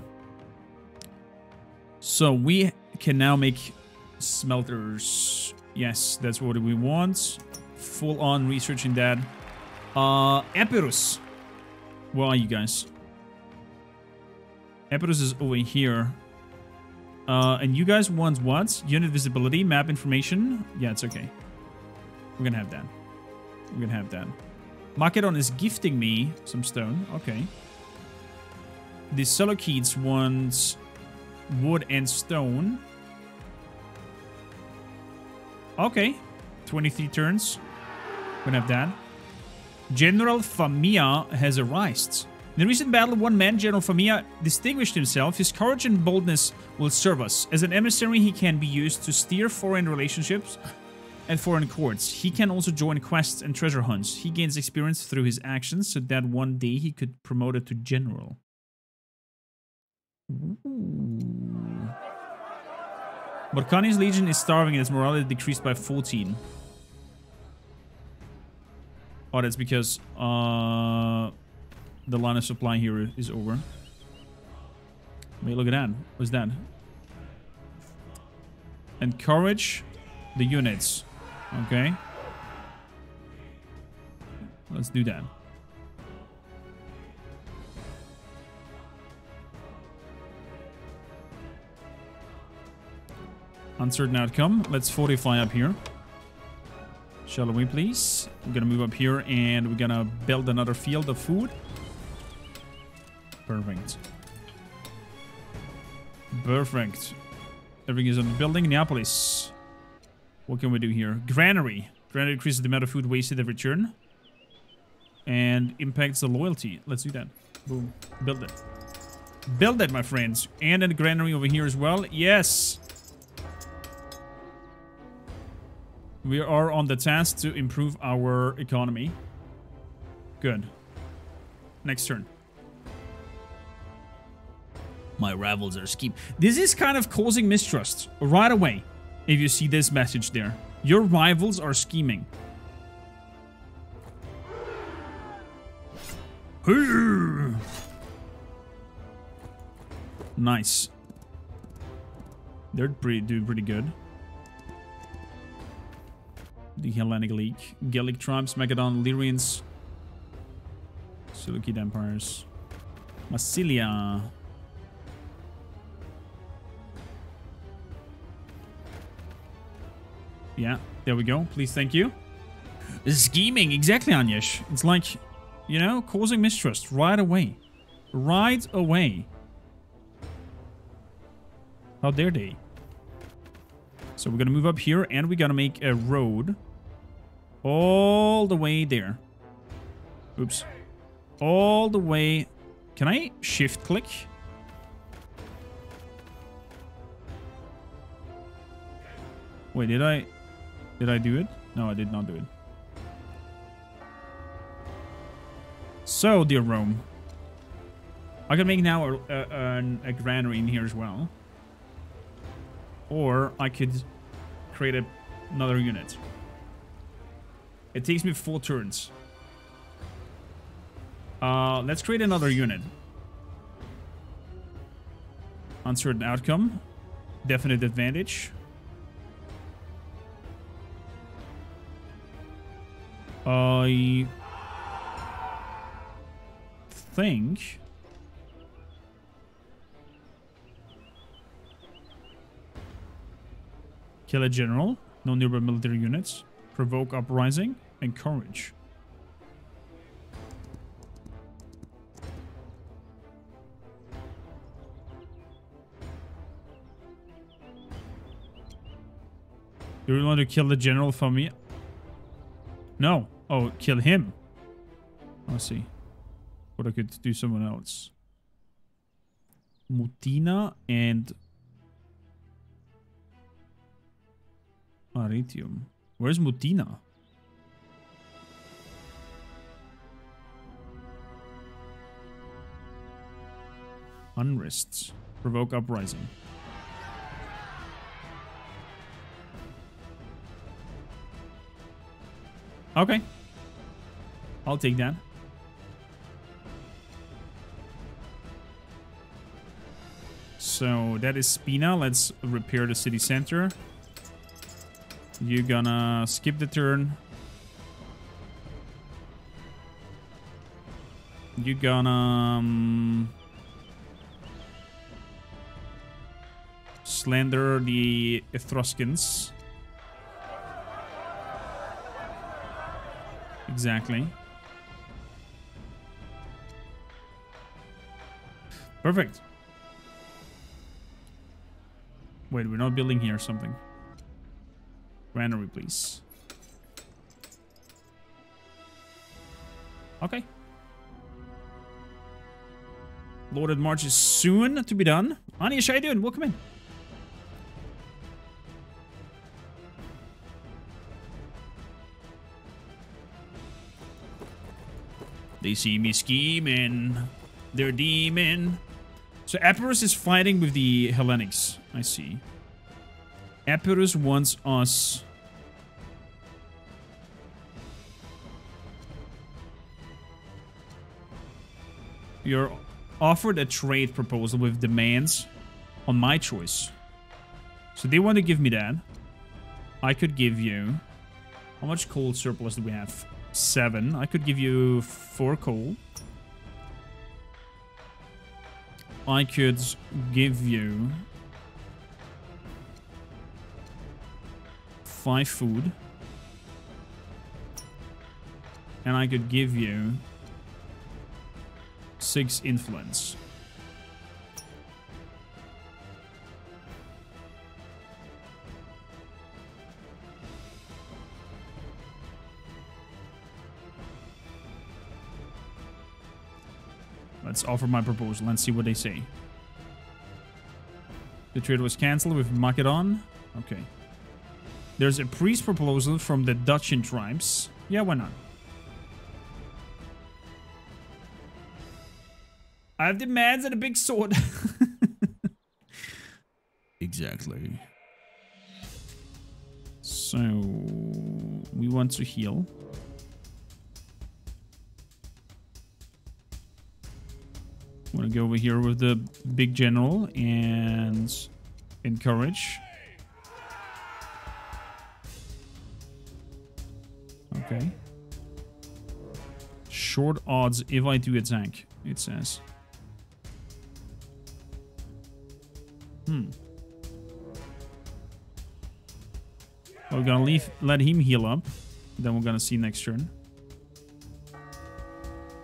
So we can now make smelters. Yes, that's what we want. Full on researching that. Epirus. Where are you guys? Epirus is over here. And you guys want what? Unit visibility, map information. Yeah, it's okay. We're gonna have that. We're gonna have that. Macedon is gifting me some stone. Okay. The Seleucids wants wood and stone. Okay. 23 turns. Gonna have that. General Famia has arisen. In the recent battle, one man, General Famia, distinguished himself. His courage and boldness will serve us. As an emissary, he can be used to steer foreign relationships and foreign courts. He can also join quests and treasure hunts. He gains experience through his actions so that one day he could be promoted to general. Ooh. Morkani's legion is starving and its morale decreased by 14. Oh, that's because the line of supply here is over. Wait, look at that. What's that? Encourage the units. Okay. Let's do that. Uncertain outcome. Let's fortify up here. Shall we, please? We're gonna move up here and we're gonna build another field of food. Perfect. Perfect. Everything is on the building. Neapolis. What can we do here? Granary. Granary increases the amount of food wasted every turn. And impacts the loyalty. Let's do that. Boom. Build it. Build it, my friends. And then the granary over here as well. Yes. We are on the task to improve our economy. Good. Next turn. My rivals are scheming. This is kind of causing mistrust right away. If you see this message there. Your rivals are scheming. Nice. They're doing pretty good. The Hellenic League. Gallic tribes, Macedon, Lyrians. Seleucid empires. Massilia. Yeah, there we go. Please, thank you. Scheming, exactly, Anyesh. It's like, you know, causing mistrust right away. Right away. How dare they? So we're gonna move up here and we're gonna make a road all the way there. Oops. All the way. Can I shift click? Wait, did I do it? No, I did not do it. So, dear Rome, I can make now a granary in here as well. Or I could create another unit. It takes me 4 turns. Let's create another unit. Uncertain outcome. Definite advantage. I think kill a general, no nearby military units, provoke uprising, encourage. Do you want to kill the general for me? No. Oh, kill him. Let's see. What I could do someone else. Mutina and Aritium. Where's Mutina? Unrests. Provoke uprising. Okay. I'll take that. So that is Spina. Let's repair the city center. You're gonna skip the turn. You're gonna slander the Etruscans. Exactly. Perfect. Wait, we're not building here or something. Granary, please. Okay. Loaded march is soon to be done. Anish, how you doing? Welcome in. They see me scheming. They're demon. So Epirus is fighting with the Hellenics. I see. Epirus wants us... You're offered a trade proposal with demands on my choice. So they want to give me that. I could give you... How much coal surplus do we have? 7. I could give you 4 coal. I could give you 5 food. And I could give you 6 influence. Let's offer my proposal and see what they say. The trade was cancelled with Macedon. Okay. There's a priest proposal from the Dacian tribes. Yeah, why not? I have demands and a big sword. Exactly. So, we want to heal. I'm gonna go over here with the big general and encourage. Okay. Short odds if I do attack, it says. We're gonna let him heal up. Then we're gonna see next turn.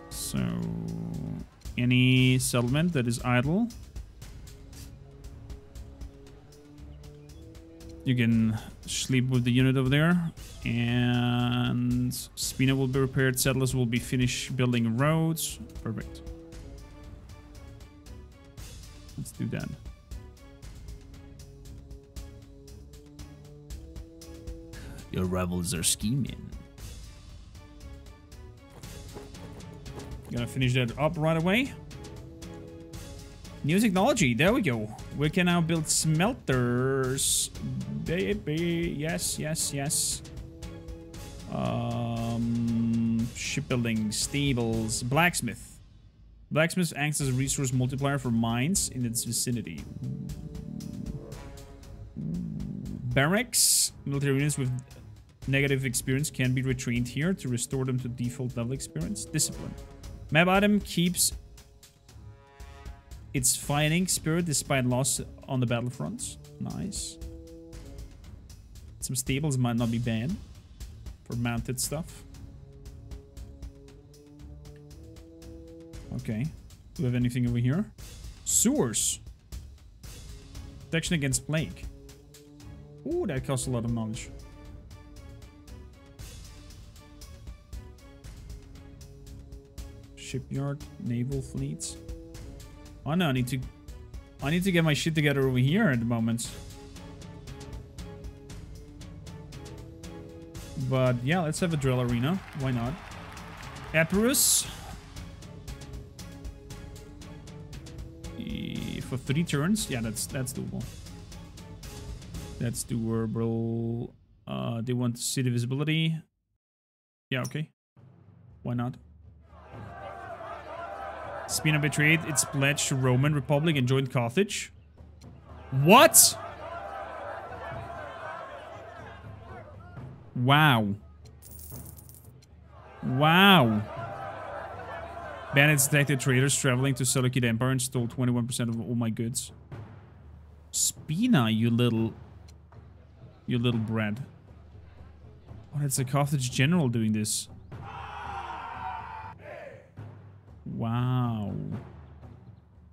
So, any settlement that is idle, you can sleep with the unit over there. And Spina will be repaired. Settlers will be finished building roads. Perfect. Let's do that. Your rebels are scheming. Gonna finish that up right away. New technology. There we go. We can now build smelters. Baby. Yes, yes, yes. Shipbuilding, stables, blacksmith. Blacksmith acts as a resource multiplier for mines in its vicinity. Barracks. Military units with negative experience can be retrained here to restore them to default level experience. Discipline. Map item keeps its fighting spirit despite loss on the battlefronts. Nice. Some stables might not be bad for mounted stuff. Okay. Do we have anything over here? Sewers. Protection against plague. Ooh, that costs a lot of knowledge. Shipyard, naval fleets. Oh no, I need to get my shit together over here at the moment. But yeah, let's have a drill arena. Why not? Epirus. For 3 turns. Yeah, that's doable. That's doable. They want city visibility. Yeah, okay. Why not? Spina betrayed its pledge to Roman Republic and joined Carthage. What? Wow. Wow. Bandits detected traders traveling to Seleucid Empire and stole 21% of all my goods. Spina, you little brat. Oh, that's a Carthage general doing this. Wow.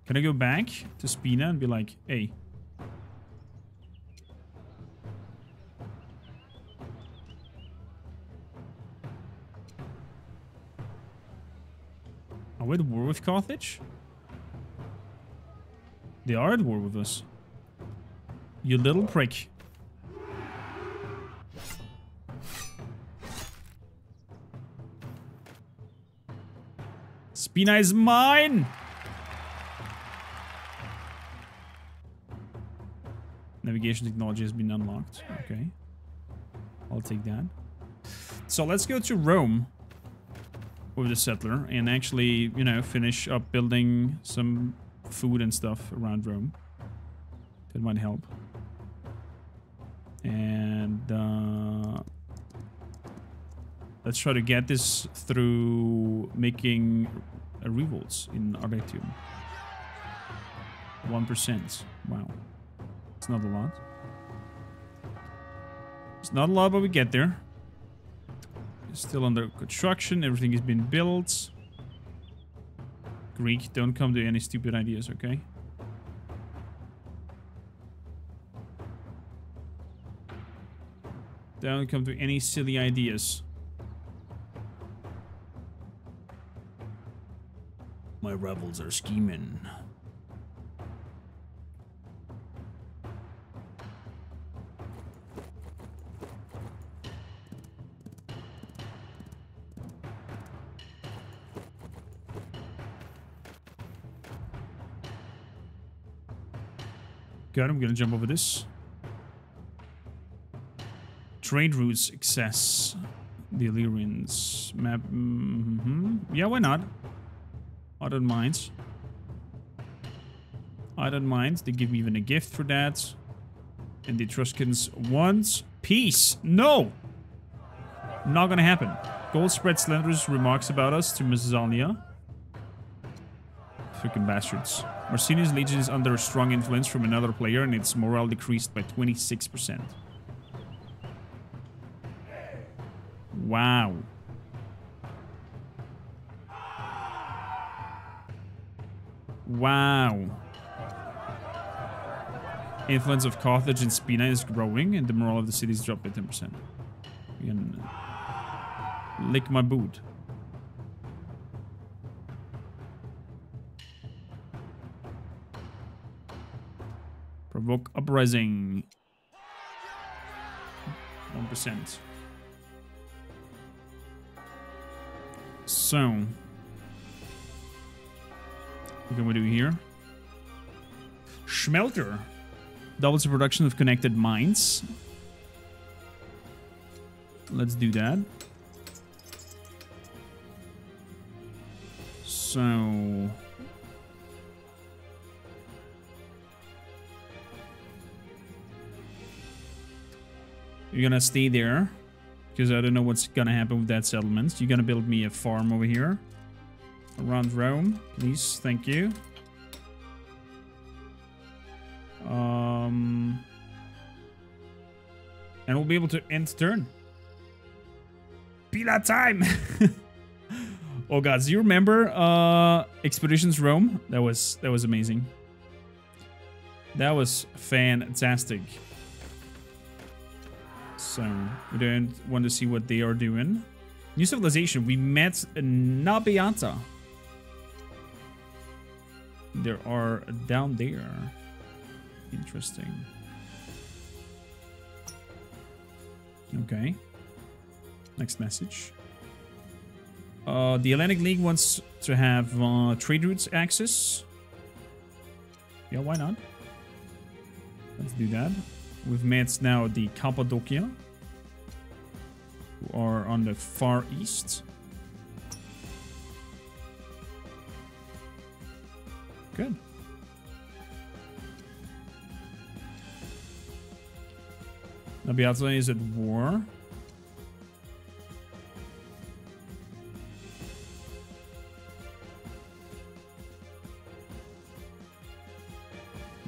Can I go back to Spina and be like, hey. Are we at war with Carthage? They are at war with us. You little prick. Spina is mine! Navigation technology has been unlocked. Okay. I'll take that. So let's go to Rome with the settler and actually, you know, finish up building some food and stuff around Rome. That might help. And let's try to get this through making revolts in Arletium. 1%. Wow. It's not a lot. It's not a lot, but we get there. It's still under construction. Everything has been built. Greek, don't come to any stupid ideas, okay? Don't come to any silly ideas. My rebels are scheming. Good, I'm gonna jump over this. Trade routes access the Illyrians map. Yeah, why not? I don't mind. I don't mind. They give me even a gift for that. And the Etruscans want peace. No! Not gonna happen. Gold spread slanderous remarks about us to Mrs. Alia. Freaking bastards. Marcinius Legion is under a strong influence from another player and its morale decreased by 26%. Wow. Wow. Influence of Carthage and Spina is growing and the morale of the city is dropped by 10%. You can lick my boot. Provoke uprising. 1%. So, what can we do here? Schmelter. Doubles the production of connected mines. Let's do that. So... you're gonna stay there. Because I don't know what's gonna happen with that settlement. You're gonna build me a farm over here. Around Rome. Please, thank you. And we'll be able to end turn. Pila time! Oh god, do you remember Expeditions Rome? That was amazing. That was fantastic. So, we don't want to see what they are doing. New civilization. We met Nabiata. There are down there. Interesting. Okay. Next message. The Atlantic League wants to have trade routes access. Yeah, why not? Let's do that. We've met now the Cappadocia, who are on the far east. Good. Nabiata is at war.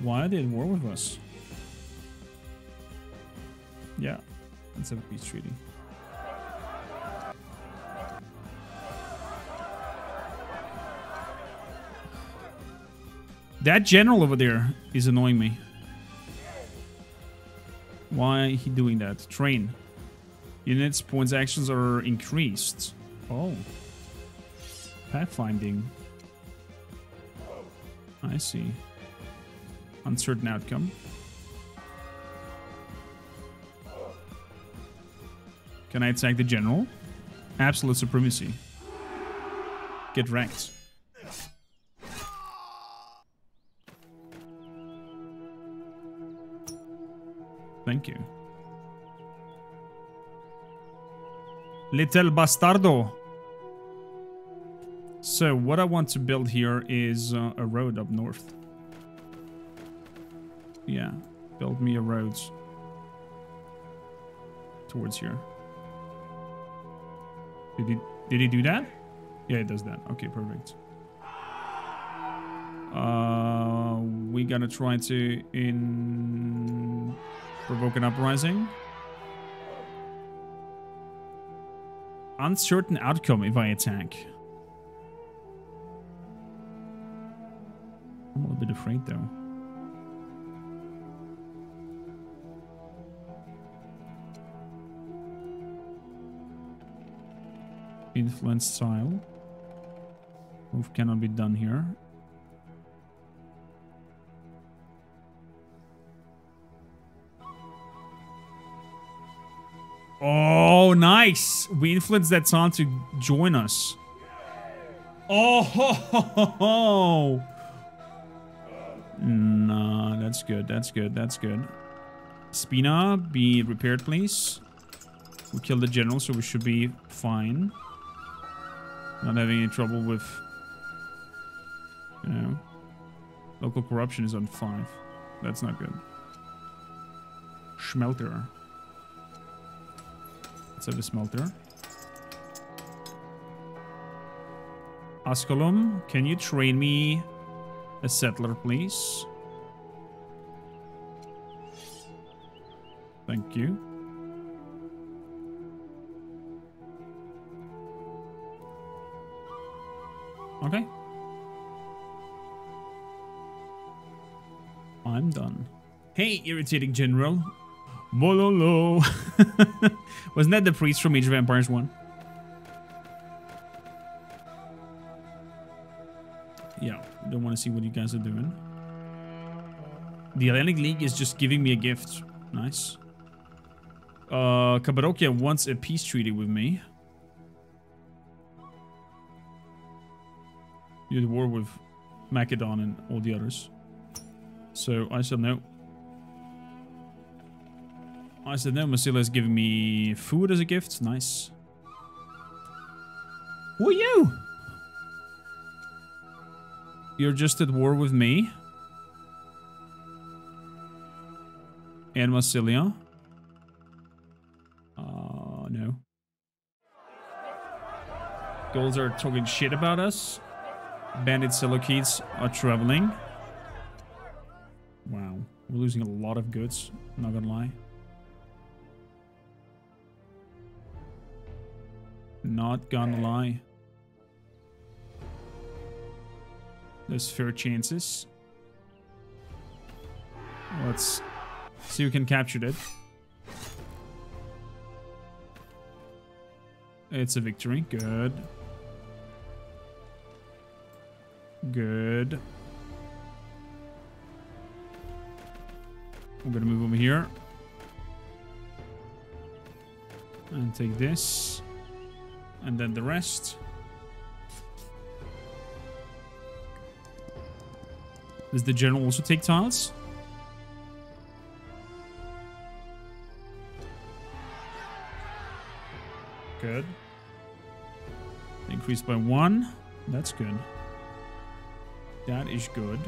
Why are they at war with us? Yeah, let's have a peace treaty. That general over there is annoying me. Why he doing that? Train. Units, points, actions are increased. Oh. Pathfinding. I see. Uncertain outcome. Can I attack the general? Absolute supremacy. Get wrecked. Thank you. Little bastardo. So what I want to build here is a road up north. Yeah, build me a road towards here. Did he do that? Yeah, it does that. Okay, perfect. We gotta try to provoke an uprising. Uncertain outcome if I attack. I'm a little bit afraid though. Influence style. Move cannot be done here. Oh, nice! We influenced that song to join us. Oh, ho, ho, ho, ho. Nah, that's good. That's good. That's good. Spina, be repaired, please. We killed the general, so we should be fine. Not having any trouble with, you know, local corruption is on 5. That's not good. Smelter. Let's have a smelter. Asculum, can you train me a settler, please? Thank you. Okay. I'm done. Hey, irritating general. Bololo. Wasn't that the priest from Age of Empires 1? Yeah, don't want to see what you guys are doing. The Atlantic League is just giving me a gift. Nice. Cappadocia wants a peace treaty with me. You're at war with Macedon and all the others. So I said no. I said no. Massila is giving me food as a gift. Nice. Who are you? You're just at war with me. And Massilia. No. Gauls are talking shit about us. Bandit Selekites are traveling. Wow. We're losing a lot of goods. Not gonna lie. Not gonna lie. There's fair chances. Let's see who can capture it. It's a victory. Good. Good. I'm gonna move over here. And take this. And then the rest. Does the general also take tiles? Good. Increased by 1. That's good. That is good.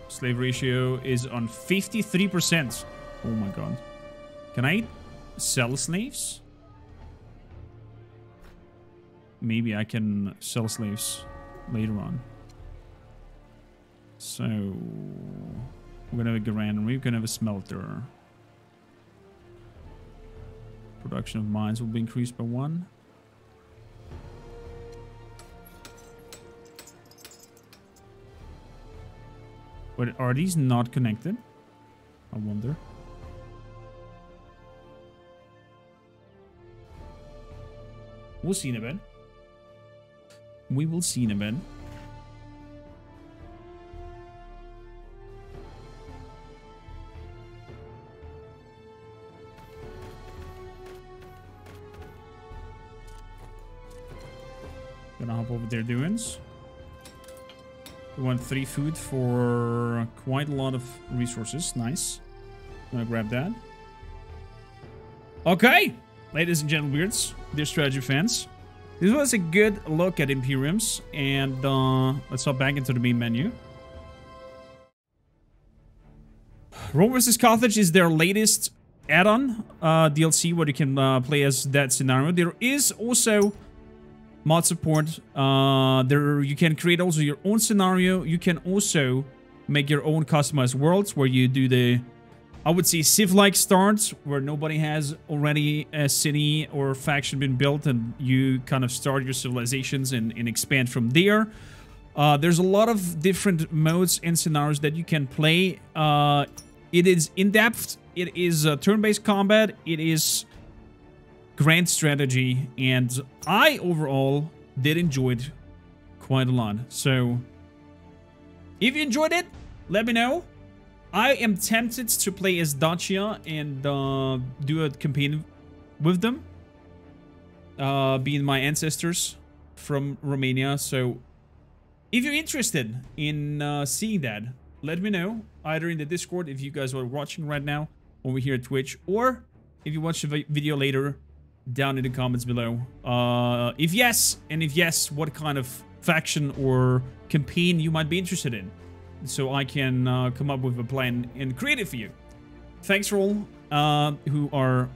Slave ratio is on 53%. Oh my god. Can I sell slaves? Maybe I can sell slaves later on. So we're gonna have a granary, we're gonna have a smelter. Production of mines will be increased by 1. But are these not connected? I wonder. We'll see in a bit. We will see in a bit. Gonna hop over their doings. We want 3 food for quite a lot of resources. Nice. Gonna grab that. Okay, ladies and gentle beards, dear strategy fans. This was a good look at Imperiums, and let's hop back into the main menu. Rome vs. Carthage is their latest add-on DLC where you can play as that scenario. There is also mod support. There you can create also your own scenario. You can also make your own customized worlds where you do the, I would say, CIV-like starts where nobody has already a city or faction been built, and you kind of start your civilizations and expand from there. There's a lot of different modes and scenarios that you can play. It is in-depth, it is turn-based combat, it is grand strategy, and I overall did enjoy it quite a lot. So, if you enjoyed it, let me know. I am tempted to play as Dacia and do a campaign with them, being my ancestors from Romania. So, if you're interested in seeing that, let me know, either in the Discord if you guys are watching right now over here at Twitch, or if you watch the video later, down in the comments below. If yes, and if yes, what kind of faction or campaign you might be interested in, so I can come up with a plan and create it for you. Thanks for all who are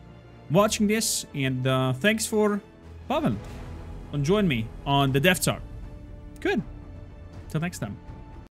watching this, and thanks for Pavel and join me on the DevTALK. Good. Till next time.